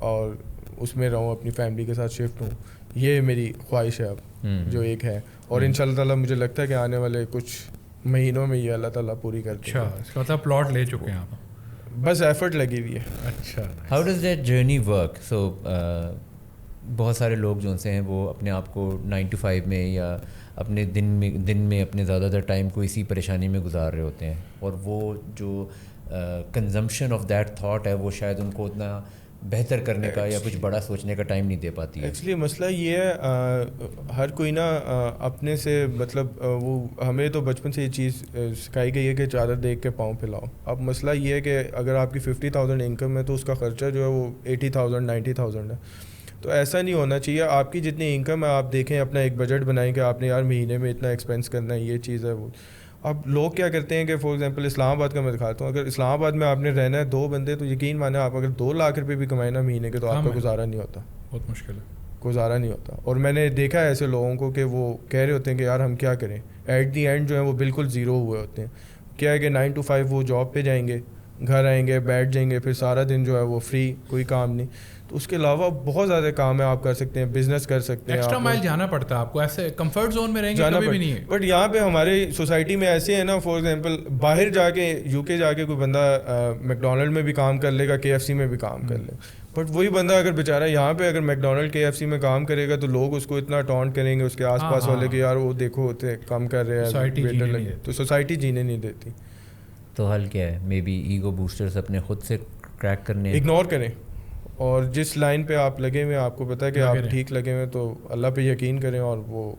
اور اس میں رہوں, اپنی فیملی کے ساتھ شفٹ ہوں. یہ میری خواہش ہے اب جو ایک ہے, اور ان شاء اللہ تعالیٰ مجھے لگتا ہے کہ آنے والے کچھ مہینوں میں یہ اللہ تعالیٰ پوری کر دیں. اچھا, اس کا مطلب پلاٹ لے چکے ہیں آپ؟ بس ایفرٹ لگی ہوئی ہے. اچھا, how does that journey work? So بہت سارے لوگ جو سے ہیں وہ اپنے آپ کو 9 to 5 میں یا اپنے دن میں اپنے زیادہ تر ٹائم کو اسی پریشانی میں گزار رہے ہوتے ہیں, اور وہ جو کنزمپشن آف دیٹ تھاٹ ہے وہ شاید ان کو اتنا بہتر کرنے کا یا کچھ بڑا سوچنے کا ٹائم نہیں دے پاتی ہے. ایکچولی مسئلہ یہ ہے, ہر کوئی نا اپنے سے مطلب وہ ہمیں تو بچپن سے یہ چیز سکھائی گئی ہے کہ چادر دیکھ کے پاؤں پھیلاؤ. اب مسئلہ یہ ہے کہ اگر آپ کی 50,000 انکم ہے تو اس کا خرچہ جو ہے وہ 80,000 90,000 ہے. تو ایسا نہیں ہونا چاہیے. آپ کی جتنی انکم ہے آپ دیکھیں, اپنا ایک بجٹ بنائیں کہ آپ نے یار مہینے میں اتنا ایکسپینس کرنا ہے, یہ چیز ہے وہ. اب لوگ کیا کرتے ہیں کہ فار ایگزامپل اسلام آباد کا میں دکھاتا ہوں, اگر اسلام آباد میں آپ نے رہنا ہے 2 بندے تو یقین مانے آپ اگر 2 لاکھ روپے بھی کمائیں نا مہینے کے تو آپ کا گزارا نہیں ہوتا, بہت مشکل ہے, گزارا نہیں ہوتا. اور میں نے دیکھا ہے ایسے لوگوں کو کہ وہ کہہ رہے ہوتے ہیں کہ یار ہم کیا کریں, ایٹ دی اینڈ جو ہے وہ بالکل زیرو ہوئے ہوتے ہیں. کیا ہے کہ 9 to 5 وہ جاب پہ جائیں گے, گھر آئیں گے, بیٹھ جائیں گے, پھر سارا دن جو ہے وہ فری, کوئی کام نہیں. تو اس کے علاوہ بہت زیادہ کام ہے آپ کر سکتے ہیں, بزنس کر سکتے ہیں. ایکسٹرا مائل جانا پڑتا ہے آپ کو, ایسے کمفرٹ زون میں رہیں گے کبھی بھی نہیں ہے. بٹ یہاں پہ ہماری سوسائٹی میں ایسے ہے نا, فار ایگزامپل باہر جا کے یو کے جا کے کوئی بندہ میک ڈونلڈ میں بھی کام کر لے گا, کے ایف سی میں بھی کام کر لے, بٹ وہی بندہ اگر بیچارہ یہاں پہ اگر میک ڈونلڈ کے ایف سی میں کام کرے گا تو لوگ اس کو اتنا ٹونٹ کریں گے, اس کے آس پاس والے کہ یار وہ دیکھو ہوتے کام کر رہے ہیں, تو سوسائٹی جینے نہیں دیتی. تو حل کیا ہے؟ مے بی ایگو بوسٹرز اپنے خود سے کریک کرنے, اگنور کریں, اور جس لائن پہ آپ لگے ہوئے آپ کو پتہ ہے کہ آپ ٹھیک لگے ہوئے تو اللہ پہ یقین کریں, اور وہ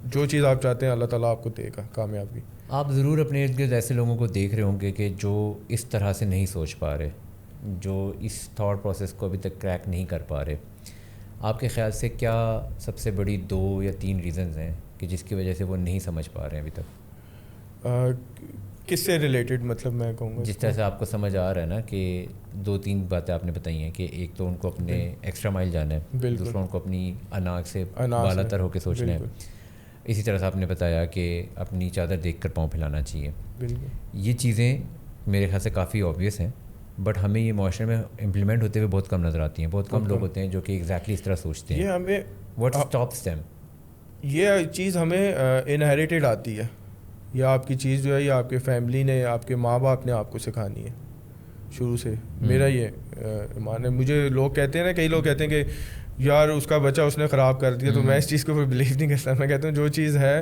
جو چیز آپ چاہتے ہیں اللہ تعالیٰ آپ کو دے گا کامیابی. آپ ضرور اپنے ارد گرد ایسے لوگوں کو دیکھ رہے ہوں گے کہ جو اس طرح سے نہیں سوچ پا رہے, جو اس تھاٹ پروسیس کو ابھی تک کریک نہیں کر پا رہے. آپ کے خیال سے کیا سب سے بڑی 2 یا 3 ریزنز ہیں کہ جس کی وجہ سے وہ نہیں سمجھ پا رہے ہیں ابھی تک؟ کس سے ریلیٹڈ, مطلب میں کہوں گا جس طرح سے آپ کو سمجھ آ رہا ہے نا کہ 2-3 باتیں آپ نے بتائی ہیں کہ ایک تو ان کو اپنے ایکسٹرا مائل جانا ہے, دوسرا ان کو اپنی اناج سے بالا تر ہو کے سوچنا ہے, اسی طرح سے آپ نے بتایا کہ اپنی چادر دیکھ کر پاؤں پھیلانا چاہیے. یہ چیزیں میرے خیال سے کافی آبویس ہیں, بٹ ہمیں یہ معاشرے میں امپلیمنٹ ہوتے ہوئے بہت کم نظر آتی ہیں. بہت کم لوگ ہوتے ہیں جو کہ ایگزیکٹلی اس طرح سوچتے ہیں. یہ ہمیں واٹ اسٹاپس دیم, یہ چیز ہمیں انہیریٹڈ آتی ہے, یا آپ کی چیز جو ہے یہ آپ کے فیملی نے, آپ کے ماں باپ نے آپ کو سکھانی ہے شروع سے. میرا یہ ایمان ہے. مجھے لوگ کہتے ہیں نا, کئی لوگ کہتے ہیں کہ یار اس کا بچہ اس نے خراب کر دیا, تو میں اس چیز کو بلیو نہیں کرتا. میں کہتا ہوں جو چیز ہے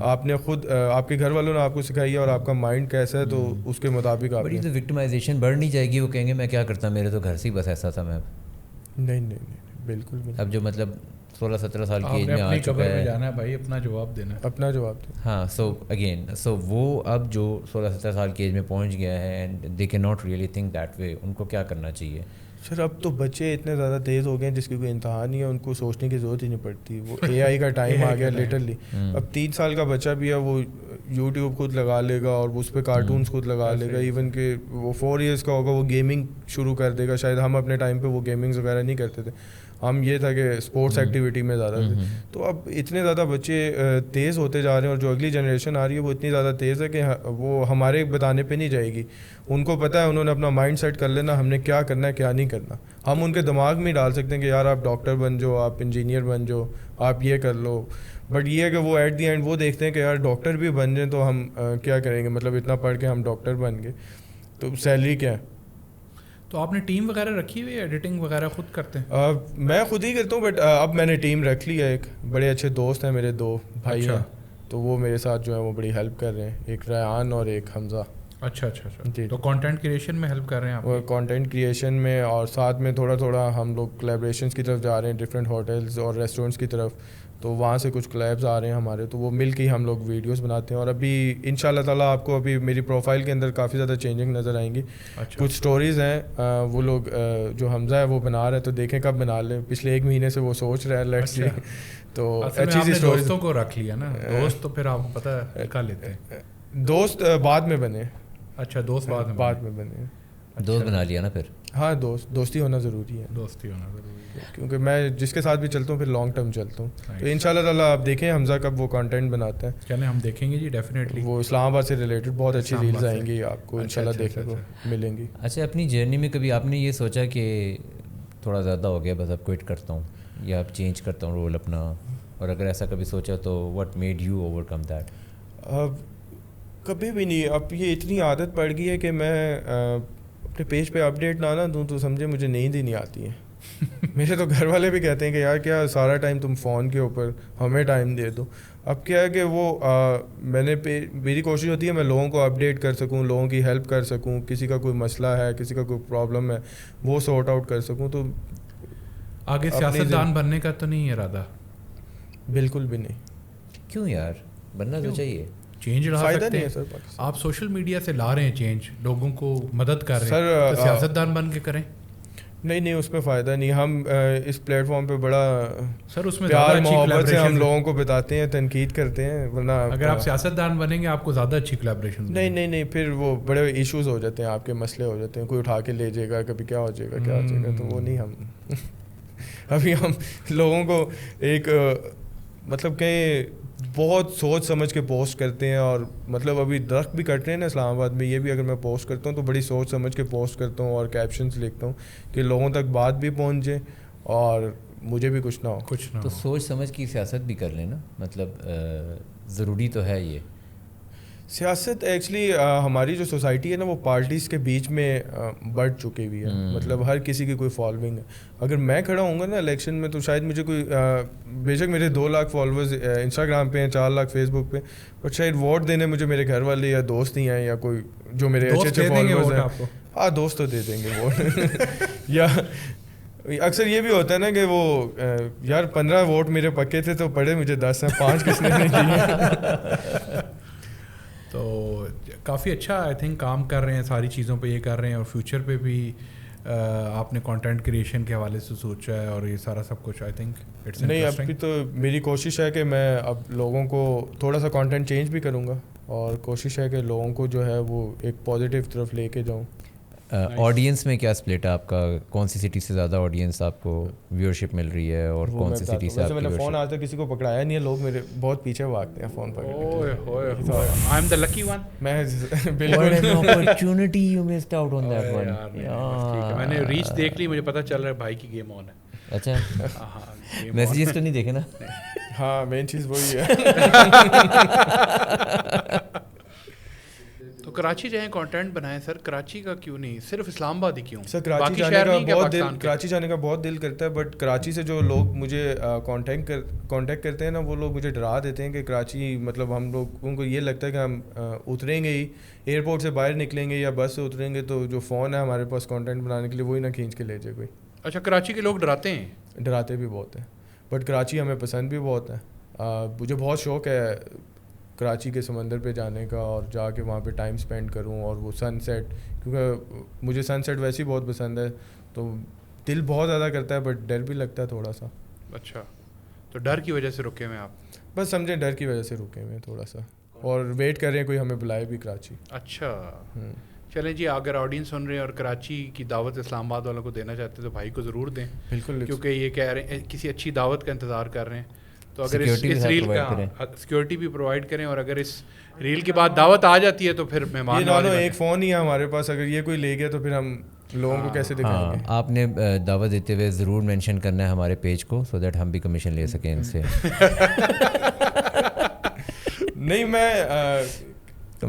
آپ نے خود, آپ کے گھر والوں نے آپ کو سکھائی ہے, اور آپ کا مائنڈ کیسا ہے تو اس کے مطابق آپ. بڑی تو وکٹمائزیشن بڑھ نہیں جائے گی, وہ کہیں گے میں کیا کرتا, میرے تو گھر سے ہی بس ایسا تھا. میں نہیں بالکل بھی. اب جو مطلب 16-17 سال کی ایج میں آ چکا ہے, جانا ہے بھائی, اپنا جواب دینا, اپنا جواب دینا. ہاں, سو وہ اب جو 16-17 سال کی ایج میں پہنچ گیا ہے and they can not really think that way, ان کو کیا کرنا چاہیے؟ سر اب تو بچے اتنے زیادہ تیز ہو گئے ہیں جس کی کوئی انتہا نہیں ہے, ان کو سوچنے کی ضرورت ہی نہیں پڑتی. وہ اے آئی کا ٹائم آ گیا لٹرلی. اب 3 سال کا بچہ بھی ہے, وہ یوٹیوب خود لگا لے گا, اور اس پہ کارٹونس خود لگا لے گا. ایون کہ وہ 4 ایئرس کا ہوگا, وہ گیمنگ شروع کر دے گا. شاید ہم اپنے ٹائم پہ وہ گیمنگز وغیرہ نہیں کرتے تھے, ہم یہ تھا کہ اسپورٹس ایکٹیویٹی میں زیادہ تھے. تو اب اتنے زیادہ بچے تیز ہوتے جا رہے ہیں, اور جو اگلی جنریشن آ رہی ہے وہ اتنی زیادہ تیز ہے کہ وہ ہمارے بتانے پہ نہیں جائے گی. ان کو پتہ ہے, انہوں نے اپنا مائنڈ سیٹ کر لینا ہم نے کیا کرنا ہے کیا نہیں کرنا. ہم ان کے دماغ میں ڈال سکتے ہیں کہ یار آپ ڈاکٹر بن جاؤ, آپ انجینئر بن جاؤ, آپ یہ کر لو, بٹ یہ ہے کہ وہ ایٹ دی اینڈ وہ دیکھتے ہیں کہ یار ڈاکٹر بھی بن جائیں تو ہم کیا کریں گے, مطلب اتنا پڑھ کے ہم ڈاکٹر بن گئے تو سیلری کیا ہے. تو آپ نے ٹیم وغیرہ رکھی ہوئی ہے, ایڈیٹنگ وغیرہ خود کرتے ہیں؟ میں خود ہی کرتا ہوں, بٹ اب میں نے ٹیم رکھ لی ہے. ایک بڑے اچھے دوست ہیں میرے, 2 بھائی ہیں, تو وہ میرے ساتھ جو ہے وہ بڑی ہیلپ کر رہے ہیں, ایک ریان اور ایک حمزہ. اچھا جی. تو کانٹینٹ کریشن میں ہیلپ کر رہے ہیں آپ؟ وہ کانٹینٹ کریشن میں, اور ساتھ میں تھوڑا ہم لوگ کولیبریشنس کی طرف جا رہے ہیں, ڈفرینٹ ہوٹلز اور ریسٹورینٹس کی طرف. تو وہاں سے کچھ کلیبز آ رہے ہیں ہمارے, تو وہ مل کے ہی ہم لوگ ویڈیوز بناتے ہیں. اور ابھی ان شاء اللہ تعالیٰ آپ کو ابھی میری پروفائل کے اندر کافی زیادہ چینجنگ نظر آئیں گی. کچھ سٹوریز ہیں وہ لوگ جو حمزہ ہے وہ بنا رہے ہیں, تو دیکھیں کب بنا لیں. پچھلے 1 مہینے سے وہ سوچ رہے ہیں, لیٹس سی. تو اچھی سی دوستوں کو رکھ لیا نا, دوست تو پھر آپ کو پتہ ہے نکال لیتے ہیں. دوست بعد میں بنے. اچھا, دوست بعد میں بنے. دوست بنا لیا نا پھر؟ ہاں, دوستی ہونا ضروری ہے. دوستی ہونا ضروری ہے, کیونکہ میں جس کے ساتھ بھی چلتا ہوں پھر لانگ ٹرم چلتا ہوں. تو ان شاء اللہ تعالیٰ آپ دیکھیں حمزہ کب وہ کانٹینٹ بناتا ہے. چلیں ہم دیکھیں گے جی, ڈیفینیٹلی. وہ اسلام آباد سے ریلیٹڈ بہت اچھی ریلز آئیں گی آپ کو, ان شاء اللہ دیکھنے کو ملیں گی. اچھا, اپنی جرنی میں کبھی آپ نے یہ سوچا کہ تھوڑا زیادہ ہو گیا بس اب کوئٹ کرتا ہوں, یا اب چینج کرتا ہوں رول اپنا, اور اگر ایسا کبھی سوچا تو what made you over come that? کبھی بھی نہیں. اب یہ اتنی عادت پڑ گئی ہے کہ میں اپنے پیج پہ اپڈیٹ نہ دوں تو سمجھے مجھے نیند ہی نہیں آتی ہے. میرے تو گھر والے بھی کہتے ہیں کہ یار کیا سارا ٹائم تم فون کے اوپر, ہمیں ٹائم دے دو. اب کیا ہے کہ وہ میری کوشش ہوتی ہے میں لوگوں کو اپڈیٹ کر سکوں, لوگوں کی ہیلپ کر سکوں, کسی کا کوئی مسئلہ ہے, کسی کا کوئی پرابلم ہے وہ سارٹ آؤٹ کر سکوں. تو آگے سیاستدان بننے کا تو نہیں ارادہ؟ بالکل بھی نہیں. کیوں یار, بننا تو چاہیے. چینج لا سکتے ہیں سر, آپ سوشل میڈیا سے لا رہے ہیں چینج, لوگوں کو مدد کر رہے ہیں, تو سیاستدان بن کے کریں. نہیں, اس میں فائدہ نہیں. ہم اس پلیٹ فارم پہ بڑا سر اس میں پیار محبت سے ہم لوگوں کو بتاتے ہیں, تنقید کرتے ہیں, ورنہ اگر آپ سیاستدان بنیں گے آپ کو زیادہ اچھی کولیبریشن. نہیں, پھر وہ بڑے ایشوز ہو جاتے ہیں, آپ کے مسئلے ہو جاتے ہیں, کوئی اٹھا کے لے جائے گا, کبھی کیا ہو جائے گا, تو وہ نہیں. ہم ابھی ہم لوگوں کو ایک مطلب کہ بہت سوچ سمجھ کے پوسٹ کرتے ہیں, اور مطلب ابھی درخت بھی کٹ رہے ہیں نا اسلام آباد میں, یہ بھی اگر میں پوسٹ کرتا ہوں تو بڑی سوچ سمجھ کے پوسٹ کرتا ہوں اور کیپشنز لکھتا ہوں کہ لوگوں تک بات بھی پہنچ جائے اور مجھے بھی کچھ نہ ہو. تو سوچ سمجھ کی سیاست بھی کر لیں نا, مطلب ضروری تو ہے یہ سیاست. ایکچولی ہماری جو سوسائٹی ہے نا وہ پارٹیز کے بیچ میں بڑھ چکی ہوئی ہے, مطلب ہر کسی کی کوئی فالوئنگ ہے. اگر میں کھڑا ہوں گا نا الیکشن میں تو شاید مجھے کوئی بے شک میرے 2 لاکھ فالوورز انسٹاگرام پہ ہیں, 4 لاکھ فیس بک پہ, بٹ شاید ووٹ دینے مجھے میرے گھر والے یا دوست ہی ہیں یا کوئی جو میرے اچھے اچھے فالوورز ہیں. ہاں دوست تو دے دیں گے ووٹ. یا اکثر یہ بھی ہوتا ہے نا کہ وہ یار 15 ووٹ میرے پکے تھے تو پڑے مجھے 10 ہیں, 5 کس نے نہیں دیے. تو کافی اچھا آئی تھنک کام کر رہے ہیں, ساری چیزوں پہ یہ کر رہے ہیں, اور فیوچر پہ بھی آپ نے کنٹینٹ کریشن کے حوالے سے سوچا ہے اور یہ سارا سب کچھ آئی تھنک اٹس نہیں. ابھی تو میری کوشش ہے کہ میں اب لوگوں کو تھوڑا سا کانٹینٹ چینج بھی کروں گا, اور کوشش ہے کہ لوگوں کو جو ہے وہ ایک پازیٹیو طرف لے کے جاؤں. آڈینس میں کیا اسپلٹ ہے آپ کا, کون سی سٹی سے زیادہ آڈینس آپ کو ویورشپ مل رہی ہے اور کون سی سٹی سے آپ کی میں نے فون آج تک کسی کو پکڑایا نہیں ہے, لوگ میرے بہت پیچھے بھاگتے ہیں فون پکڑ. I am the lucky one. میں بالکل opportunity you missed out on that one. میں نے ریچ دیکھ لی, مجھے پتہ چل رہا ہے بھائی کی گیم آن ہے. اچھا میسیجز تو نہیں دیکھے نا. ہاں مین چیز وہی ہے. تو کراچی جائیں کانٹینٹ بنائیں سر, کراچی کا کیوں نہیں, صرف اسلام آباد ہی کیوں؟ سر کراچی جانے کا بہت دل کرتا ہے, بٹ کراچی سے جو لوگ مجھے کانٹیکٹ کرتے ہیں نا وہ لوگ مجھے ڈرا دیتے ہیں کہ کراچی مطلب ہم لوگوں کو یہ لگتا ہے کہ ہم اتریں گے ہی, ایئرپورٹ سے باہر نکلیں گے یا بس سے اتریں گے تو جو فون ہے ہمارے پاس کانٹینٹ بنانے کے لیے وہی نہ کھینچ کے لے جائے کوئی. اچھا کراچی کے لوگ ڈراتے ہیں؟ ڈراتے بھی بہت ہیں, بٹ کراچی ہمیں پسند بھی بہت ہے. مجھے بہت شوق ہے کراچی کے سمندر پہ جانے کا اور جا کے وہاں پہ ٹائم اسپینڈ کروں, اور وہ سن سیٹ, کیونکہ مجھے سن سیٹ ویسے ہی بہت پسند ہے, تو دل بہت زیادہ کرتا ہے بٹ ڈر بھی لگتا ہے تھوڑا سا. اچھا تو ڈر کی وجہ سے رکے ہوئے آپ؟ بس سمجھیں ڈر کی وجہ سے رکے ہوئے ہیں تھوڑا سا, اور ویٹ کر رہے ہیں کوئی ہمیں بلائے بھی کراچی. اچھا چلیں جی, اگر آڈینس سن رہے ہیں اور کراچی کی دعوت اسلام آباد والوں کو دینا چاہتے ہیں تو بھائی کو ضرور دیں. بالکل, کیونکہ یہ کہہ رہے ہیں کسی اچھی دعوت کا انتظار کر رہے ہیں, تو اگر اس ریل کا سیکورٹی بھی پرووائڈ کریں, اور اگر اس ریل کے بعد دعوت آ جاتی ہے تو پھر مہمان ایک فون ہی ہے ہمارے پاس, اگر یہ کوئی لے گیا تو پھر ہم لوگوں کو کیسے دکھائیں گے. آپ نے دعوت دیتے ہوئے ضرور مینشن کرنا ہے ہمارے پیج کو, سو دیٹ ہم بھی کمیشن لے سکیں ان سے. نہیں میں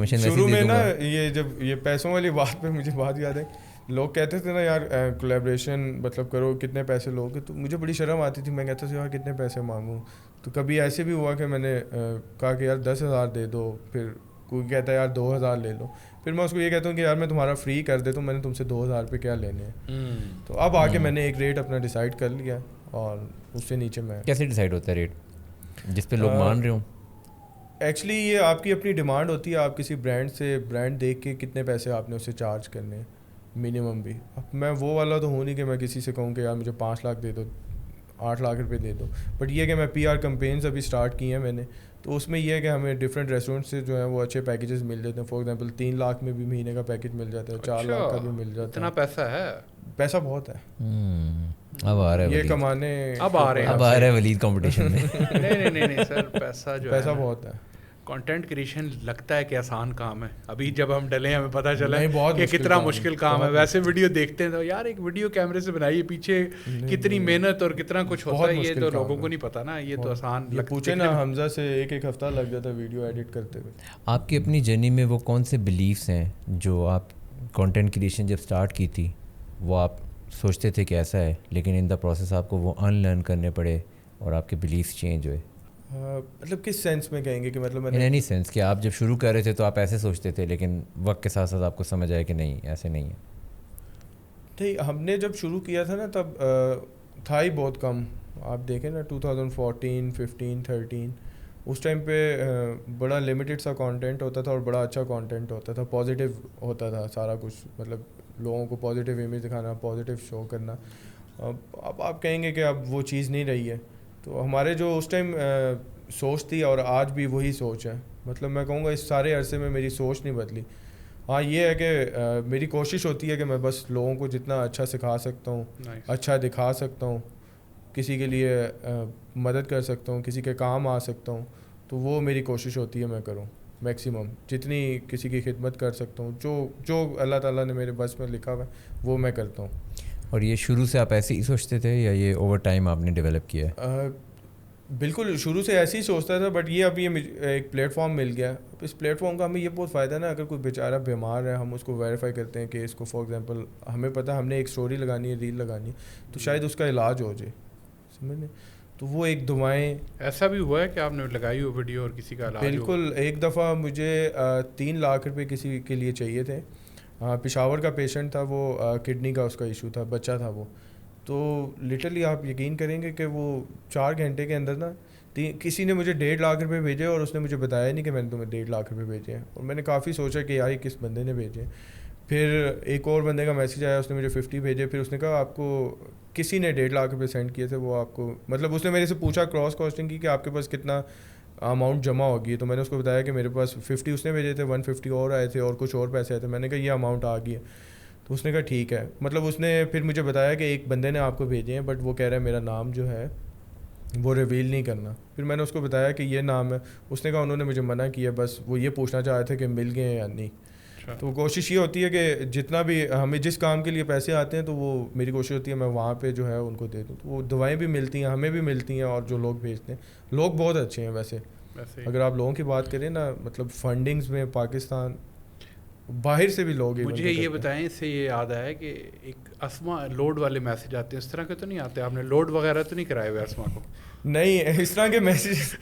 شروع میں نا یہ جب یہ پیسوں والی بات پہ مجھے بات یاد ہے, لوگ کہتے تھے نا یار کولیبریشن مطلب کرو کتنے پیسے لوگے, تو مجھے بڑی شرم آتی تھی. میں کہتا تھا یار کتنے پیسے مانگوں, تو کبھی ایسے بھی ہوا کہ میں نے کہا کہ یار 10,000 دے دو, پھر کوئی کہتا ہے یار 2,000 لے لو, پھر میں اس کو یہ کہتا ہوں کہ یار میں تمہارا فری کر دیتا ہوں, میں نے تم سے 2,000 روپے کیا لینے ہیں. تو اب آ کے میں نے ایک ریٹ اپنا ڈیسائیڈ کر لیا, اور اس سے نیچے میں. کیسے ڈیسائیڈ ہوتا ہے ریٹ جس پہ لوگ مان رہے ہوں؟ ایکچولی یہ آپ کی اپنی ڈیمانڈ ہوتی ہے, آپ کسی برانڈ سے برانڈ دیکھ کے کتنے پیسے آپ نے اسے چارج کرنے ہیں منیمم بھی. اب میں وہ والا تو ہوں نہیں کہ میں کسی سے کہوں کہ یار مجھے 5 لاکھ دے دو, 8 لاکھ روپے دے دو, بٹ یہ کہ میں PR کمپینز ابھی اسٹارٹ کی ہیں میں نے, تو اس میں یہ ہے کہ ہمیں ڈفرینٹ ریسٹورینٹ سے جو ہے وہ اچھے پیکیجز مل جاتے ہیں. فار ایگزامپل 3 لاکھ میں بھی مہینے کا پیکیج مل جاتا ہے, 4 لاکھ کا بھی مل جاتا ہے. اتنا پیسہ ہے؟ پیسہ بہت ہے. اب آ رہا ہے یہ کمانے, اب آ رہا ہے ولید کمپٹیشن میں. نہیں سر, پیسہ جو پیسہ بہت ہے. کانٹینٹ کریشن لگتا ہے کہ آسان کام ہے, ابھی جب ہم ڈلے ہمیں پتہ چلا کہ کتنا مشکل کام ہے. ویسے ویڈیو دیکھتے ہیں تو یار ایک ویڈیو کیمرے سے بنائیے, پیچھے کتنی محنت اور کتنا کچھ ہوتا ہے, یہ تو لوگوں کو نہیں پتا نا. یہ تو آسان پوچھے نا, حمزہ سے ایک ہفتہ لگ جاتا ویڈیو ایڈٹ کرتے ہوئے. آپ کی اپنی جرنی میں وہ کون سے بلیفس ہیں جو آپ کانٹینٹ کریشن جب اسٹارٹ کی تھی وہ آپ سوچتے تھے کہ ایسا ہے, لیکن ان دا پروسیس آپ کو وہ ان لرن کرنے پڑے اور آپ کے بلیفس چینج ہوئے؟ مطلب کس سینس میں کہیں گے کہ مطلب ان اینی سینس کہ آپ جب شروع کر رہے تھے تو آپ ایسے سوچتے تھے, لیکن وقت کے ساتھ ساتھ آپ کو سمجھ آیا کہ نہیں ایسے نہیں ہے؟ نہیں, ہم نے جب شروع کیا تھا نا تب تھا ہی بہت کم. آپ دیکھیں نا 2014, 15, 13 اس ٹائم پہ بڑا لمیٹڈ سا کانٹینٹ ہوتا تھا اور بڑا اچھا کانٹینٹ ہوتا تھا, پازیٹیو ہوتا تھا سارا کچھ, مطلب لوگوں کو پازیٹیو امیج دکھانا, پازیٹیو شو کرنا. اب آپ کہیں گے کہ اب وہ چیز نہیں رہی ہے. تو ہمارے جو اس ٹائم سوچ تھی اور آج بھی وہی سوچ ہے. مطلب میں کہوں گا اس سارے عرصے میں میری سوچ نہیں بدلی. ہاں یہ ہے کہ میری کوشش ہوتی ہے کہ میں بس لوگوں کو جتنا اچھا سکھا سکتا ہوں, اچھا دکھا سکتا ہوں, کسی کے لیے مدد کر سکتا ہوں, کسی کے کام آ سکتا ہوں, تو وہ میری کوشش ہوتی ہے میں کروں میکسیمم، جتنی کسی کی خدمت کر سکتا ہوں، جو اللہ تعالیٰ نے میرے بس میں لکھا ہوا ہے وہ میں کرتا ہوں. اور یہ شروع سے آپ ایسے ہی سوچتے تھے یا یہ اوور ٹائم آپ نے ڈیولپ کیا ہے؟ بالکل شروع سے ایسے ہی سوچتا تھا، بٹ یہ اب یہ ایک پلیٹ فارم مل گیا. اس پلیٹ فارم کا ہمیں یہ بہت فائدہ ہے نا، اگر کوئی بیچارہ بیمار ہے ہم اس کو ویریفائی کرتے ہیں کہ اس کو فار ایگزامپل ہمیں پتہ ہم نے ایک اسٹوری لگانی ہے، ریل لگانی ہے، تو شاید اس کا علاج ہو جائے، سمجھ لیں. تو وہ ایک دعائیں. ایسا بھی ہوا ہے کہ آپ نے لگائی ہو ویڈیو اور کسی کا علاج؟ بالکل. ایک دفعہ مجھے 3 لاکھ روپے کسی کے لیے چاہیے تھے. پشاور کا پیشنٹ تھا وہ، کڈنی کا اس کا ایشو تھا، بچہ تھا وہ. تو لٹرلی آپ یقین کریں گے کہ وہ 4 گھنٹے کے اندر نا کسی نے مجھے 1.5 لاکھ روپے بھیجے، اور اس نے مجھے بتایا نہیں کہ میں نے تمہیں 1.5 لاکھ روپے بھیجے ہیں. اور میں نے کافی سوچا کہ یار یہ کس بندے نے بھیجے. پھر ایک اور بندے کا میسیج آیا، اس نے مجھے 50 بھیجے. پھر اس نے کہا آپ کو کسی نے 1.5 لاکھ روپے سینڈ کیے تھے، وہ آپ کو مطلب اس نے میرے سے پوچھا کراس کاسٹنگ کی کہ آپ کے پاس کتنا اماؤنٹ جمع ہوگی. تو میں نے اس کو بتایا کہ میرے پاس 50 اس نے بھیجے تھے، 150 اور آئے تھے اور کچھ اور پیسے آئے تھے. میں نے کہا یہ اماؤنٹ آ گئی ہے. تو اس نے کہا ٹھیک ہے. مطلب اس نے پھر مجھے بتایا کہ ایک بندے نے آپ کو بھیجے ہیں، بٹ وہ کہہ رہا ہے میرا نام جو ہے وہ ریویل نہیں کرنا. پھر میں نے اس کو بتایا کہ یہ نام ہے. اس نے کہا انہوں نے مجھے منع کیا، بس وہ یہ پوچھنا چاہ رہے تھے کہ مل گئے ہیں یا نہیں. تو کوشش یہ ہوتی ہے کہ جتنا بھی ہمیں جس کام کے لیے پیسے آتے ہیں تو وہ میری کوشش ہوتی ہے میں وہاں پہ جو ہے ان کو دے دوں. تو وہ دعائیں بھی ملتی ہیں، ہمیں بھی ملتی ہیں، اور جو لوگ بھیجتے ہیں لوگ بہت اچھے ہیں. ویسے اگر آپ لوگوں کی بات کریں نا، مطلب فنڈنگز میں پاکستان باہر سے بھی لوگ. مجھے یہ بتائیں، اس سے یہ یاد آیا کہ ایک اسما لوڈ والے میسج آتے ہیں، اس طرح کے تو نہیں آتے؟ آپ نے لوڈ وغیرہ تو نہیں کرائے ہوئے اسما کو؟ نہیں اس طرح کے میسیج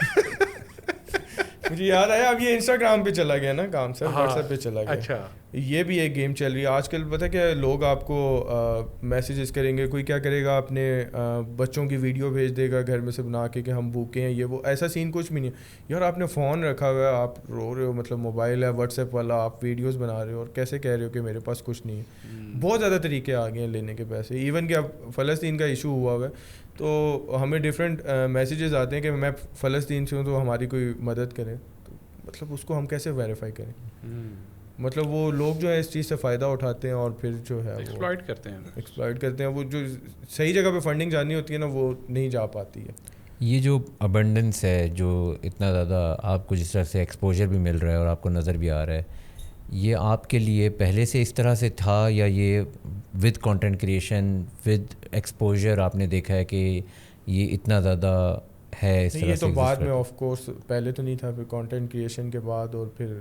مجھے یاد آیا اب یہ انسٹاگرام پہ چلا گیا نا کام سر، واٹس ایپ پہ چلا گیا. اچھا یہ بھی ایک گیم چل رہی ہے آج کل. پتہ کہ لوگ آپ کو میسیجز کریں گے، کوئی کیا کرے گا اپنے بچوں کی ویڈیو بھیج دے گا گھر میں سے بنا کے کہ ہم بھوکے ہیں، یہ وہ. ایسا سین کچھ بھی نہیں ہے یار. آپ نے فون رکھا ہوا ہے، آپ رو رہے ہو، مطلب موبائل ہے واٹس ایپ والا، آپ ویڈیوز بنا رہے ہو اور کیسے کہہ رہے ہو کہ میرے پاس کچھ نہیں ہے. بہت زیادہ طریقے آ گئے ہیں لینے کے پیسے. ایون کہ اب فلسطین کا ایشو ہوا ہوا ہے تو ہمیں ڈفرینٹ میسیجز آتے ہیں کہ میں فلسطین سے ہوں تو ہماری کوئی مدد کریں. مطلب اس کو ہم کیسے ویریفائی کریں؟ مطلب وہ لوگ جو ہے اس چیز سے فائدہ اٹھاتے ہیں اور پھر جو ہے ایکسپلائٹ کرتے ہیں. وہ جو صحیح جگہ پہ فنڈنگ جانی ہوتی ہے نا وہ نہیں جا پاتی ہے. یہ جو ابنڈنس ہے، جو اتنا زیادہ آپ کو جس طرح سے ایکسپوجر بھی مل رہا ہے اور آپ کو نظر بھی آ رہا ہے، یہ آپ کے لیے پہلے سے اس طرح سے تھا یا یہ with content creation with exposure آپ نے دیکھا ہے کہ یہ اتنا زیادہ ہے اس طرح سے؟ یہ تو بعد میں آف کورس، پہلے تو نہیں تھا. پھر کانٹینٹ کریشن کے بعد اور پھر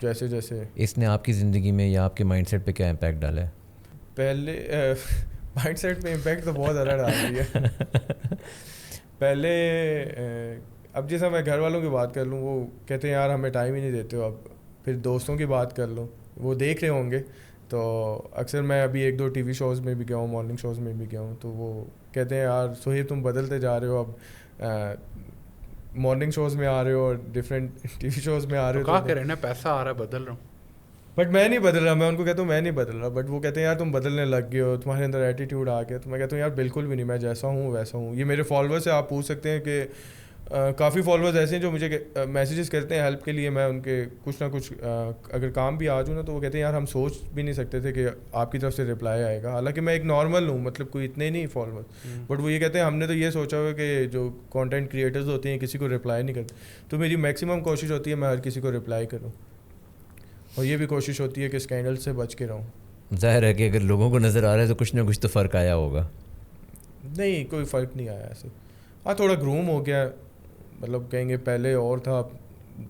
جیسے جیسے اس نے آپ کی زندگی میں یا آپ کے مائنڈ سیٹ پہ کیا امپیکٹ ڈالا ہے؟ پہلے مائنڈ سیٹ پہ امپیکٹ تو بہت زیادہ ڈال رہی ہے. پہلے اب جیسا میں گھر والوں کی بات کر لوں، وہ کہتے ہیں یار ہمیں ٹائم ہی نہیں دیتے ہو. اب پھر دوستوں کی بات کر لوں، وہ دیکھ رہے ہوں گے تو اکثر میں ابھی 1-2 ٹی وی شوز میں بھی گیا ہوں، مارننگ شوز میں بھی گیا ہوں. تو وہ کہتے ہیں یار سہیب تم بدلتے جا رہے ہو، اب مارننگ شوز میں آ رہے ہو اور ڈفرینٹ ٹی وی شوز میں آ رہے ہو. کہا کریں نا پیسہ آ رہا ہے بدل رہا ہوں. بٹ میں نہیں بدل رہا. میں ان کو کہتا ہوں میں نہیں بدل رہا. بٹ وہ کہتے ہیں یار تم بدلنے لگ گئے ہو، تمہارے اندر ایٹیٹیوڈ آ گیا. تو میں کہتا ہوں یار بالکل بھی نہیں، میں جیسا ہوں ویسا ہوں. یہ میرے فالوورس سے آپ پوچھ سکتے ہیں کہ کافی فالوورز ایسے ہیں جو مجھے میسیجز کرتے ہیں ہیلپ کے لیے. میں ان کے کچھ نہ کچھ اگر کام بھی آ جاؤں نا تو وہ کہتے ہیں یار ہم سوچ بھی نہیں سکتے تھے کہ آپ کی طرف سے رپلائی آئے گا. حالانکہ میں ایک نارمل ہوں، مطلب کوئی اتنے نہیں فالوورز. بٹ وہ یہ کہتے ہیں ہم نے تو یہ سوچا ہوا کہ جو کانٹینٹ کریٹرز ہوتے ہیں کسی کو رپلائی نہیں کرتے. تو میری میکسیمم کوشش ہوتی ہے میں ہر کسی کو رپلائی کروں، اور یہ بھی کوشش ہوتی ہے کہ اسکینڈل سے بچ کے رہوں. ظاہر ہے کہ اگر لوگوں کو نظر آ رہا ہے تو کچھ نہ کچھ تو فرق آیا ہوگا. نہیں کوئی فرق نہیں آیا ایسے. ہاں تھوڑا گروم ہو گیا، مطلب کہیں گے پہلے اور تھا،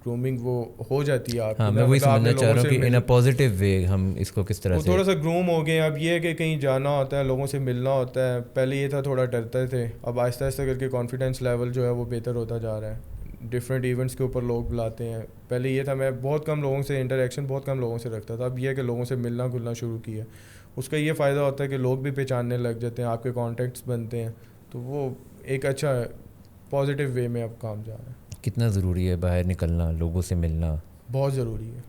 گرومنگ وہ ہو جاتی ہے آپ. ہاں میں وہی سمجھنا چاہ رہا ہوں کہ ان اے پازیٹیو وے ہم اس کو کس طرح سے تھوڑا سا گروم ہو گئے. اب یہ ہے کہ کہیں جانا ہوتا ہے، لوگوں سے ملنا ہوتا ہے. پہلے یہ تھا تھوڑا ڈرتے تھے، اب آہستہ آہستہ کر کے کانفیڈینس لیول جو ہے وہ بہتر ہوتا جا رہا ہے. ڈفرینٹ ایونٹس کے اوپر لوگ بلاتے ہیں. پہلے یہ تھا میں بہت کم لوگوں سے انٹریکشن بہت کم لوگوں سے رکھتا تھا. اب یہ ہے کہ لوگوں سے ملنا گلنا شروع کیا. اس کا یہ فائدہ ہوتا ہے کہ لوگ بھی پہچاننے لگ جاتے ہیں، آپ کے کانٹیکٹس بنتے ہیں. تو وہ ایک اچھا پازیٹیو وے میں اب کام جا رہا ہے. کتنا ضروری ہے باہر نکلنا، لوگوں سے ملنا؟ بہت ضروری ہے.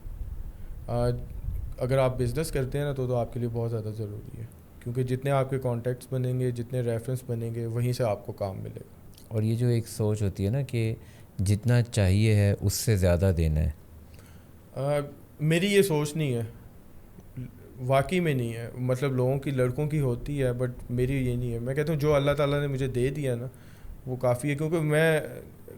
اگر آپ بزنس کرتے ہیں نا تو آپ کے لیے بہت زیادہ ضروری ہے، کیونکہ جتنے آپ کے کانٹیکٹس بنیں گے، جتنے ریفرنس بنیں گے، وہیں سے آپ کو کام ملے گا. اور یہ جو ایک سوچ ہوتی ہے نا کہ جتنا چاہیے ہے اس سے زیادہ دینا ہے، میری یہ سوچ نہیں ہے، واقعی میں نہیں ہے. مطلب لوگوں کی، لڑکوں کی ہوتی ہے، بٹ میری یہ نہیں ہے. میں کہتا ہوں جو اللہ تعالیٰ نے مجھے دے دیا نا وہ کافی ہے. کیونکہ میں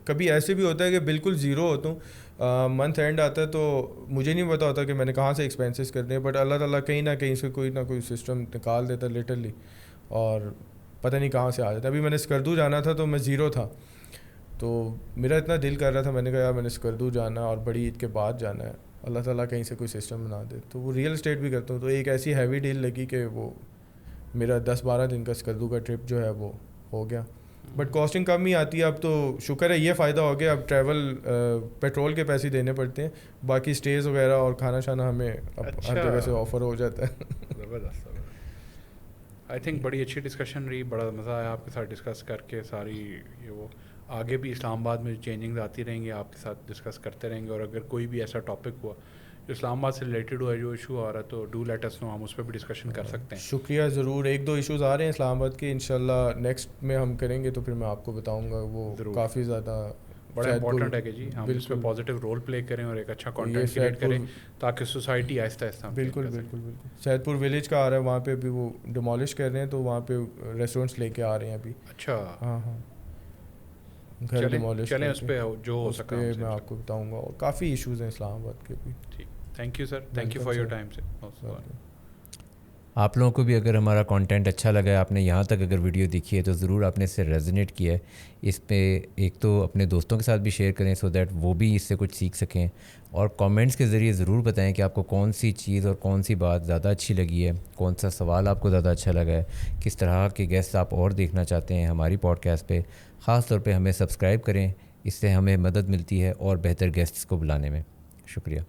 کبھی ایسے بھی ہوتا ہے کہ بالکل زیرو ہوتا ہوں, منتھ اینڈ آتا ہے تو مجھے نہیں پتا ہوتا کہ میں نے کہاں سے ایکسپینسز کرنے ہیں, بٹ اللہ تعالیٰ کہیں نہ کہیں سے کوئی نہ کوئی سسٹم نکال دیتا لٹرلی, اور پتہ نہیں کہاں سے آ جاتا. ابھی میں نے اسکردو جانا تھا تو میں زیرو تھا, تو میرا اتنا دل کر رہا تھا, میں نے کہا یار میں نے اسکردو جانا اور بڑی عید کے بعد جانا ہے, اللہ تعالیٰ کہیں سے کوئی سسٹم بنا دے. تو وہ ریئل اسٹیٹ بھی کرتا ہوں, تو ایک ایسی ہیوی ڈیل لگی کہ وہ میرا 10-12 دن کا اسکردو کا ٹرپ جو ہے وہ ہو گیا. بٹ کاسٹنگ کم ہی آتی ہے اب, تو شکر ہے یہ فائدہ ہو گیا. اب ٹریول پیٹرول کے پیسے دینے پڑتے ہیں, باقی اسٹیز وغیرہ اور کھانا شانا ہمیں اب ہر جگہ سے آفر ہو جاتا ہے. زبردست. آئی تھنک بڑی اچھی ڈسکشن رہی, بڑا مزہ آیا آپ کے ساتھ ڈسکس کر کے. ساری یہ وہ آگے بھی اسلام آباد میں چینجنگز آتی رہیں گی, آپ کے ساتھ ڈسکس کرتے رہیں گے, اور اگر کوئی بھی ایسا ٹاپک ہوا جو اسلام آباد سے ریلیٹڈ ہوا, جو ایشو آ رہا ہے, تو ڈو لیٹ اس نو, ہم اس پہ بھی ڈسکشن کر سکتے ہیں. شکریہ. ضرور 1-2 ایشوز آ رہے ہیں اسلام آباد کے, انشاءاللہ نیکسٹ میں ہم کریں گے تو پھر میں آپ کو بتاؤں گا. وہ کافی زیادہ بڑا امپورٹنٹ ہے کہ جی ہم اس پہ پازیٹیو رول پلے کریں اور ایک اچھا کانٹینٹ کریٹ کریں تاکہ سوسائٹی آہستہ آہستہ. بالکل بالکل بالکل. سید پور ولیج کا آ رہا ہے, وہاں پہ ابھی وہ ڈیمالش کر رہے ہیں, تو وہاں پہ ریسٹورینٹس لے کے آ رہے ہیں ابھی. اچھا ہاں ہاں, گھر ڈیمالش چلیں اس پہ جو ہو سکے میں آپ کو بتاؤں گا. اور کافی ایشوز ہیں اسلام آباد کے بھی. ٹھیک, thank you sir, thank you for your time. آپ لوگوں کو بھی اگر ہمارا کانٹینٹ اچھا لگا ہے, آپ نے یہاں تک اگر ویڈیو دیکھی ہے, تو ضرور آپ نے اس سے ریزونیٹ کیا ہے. اس پہ ایک تو اپنے دوستوں کے ساتھ بھی شیئر کریں, سو دیٹ وہ بھی اس سے کچھ سیکھ سکیں, اور کامنٹس کے ذریعے ضرور بتائیں کہ آپ کو کون سی چیز اور کون سی بات زیادہ اچھی لگی ہے, کون سا سوال آپ کو زیادہ اچھا لگا ہے, کس طرح کے گیسٹ آپ اور دیکھنا چاہتے ہیں ہماری پوڈ کاسٹ پہ. خاص طور پہ ہمیں سبسکرائب کریں, اس سے ہمیں مدد ملتی ہے اور بہتر گیسٹس کو بلانے میں. شکریہ.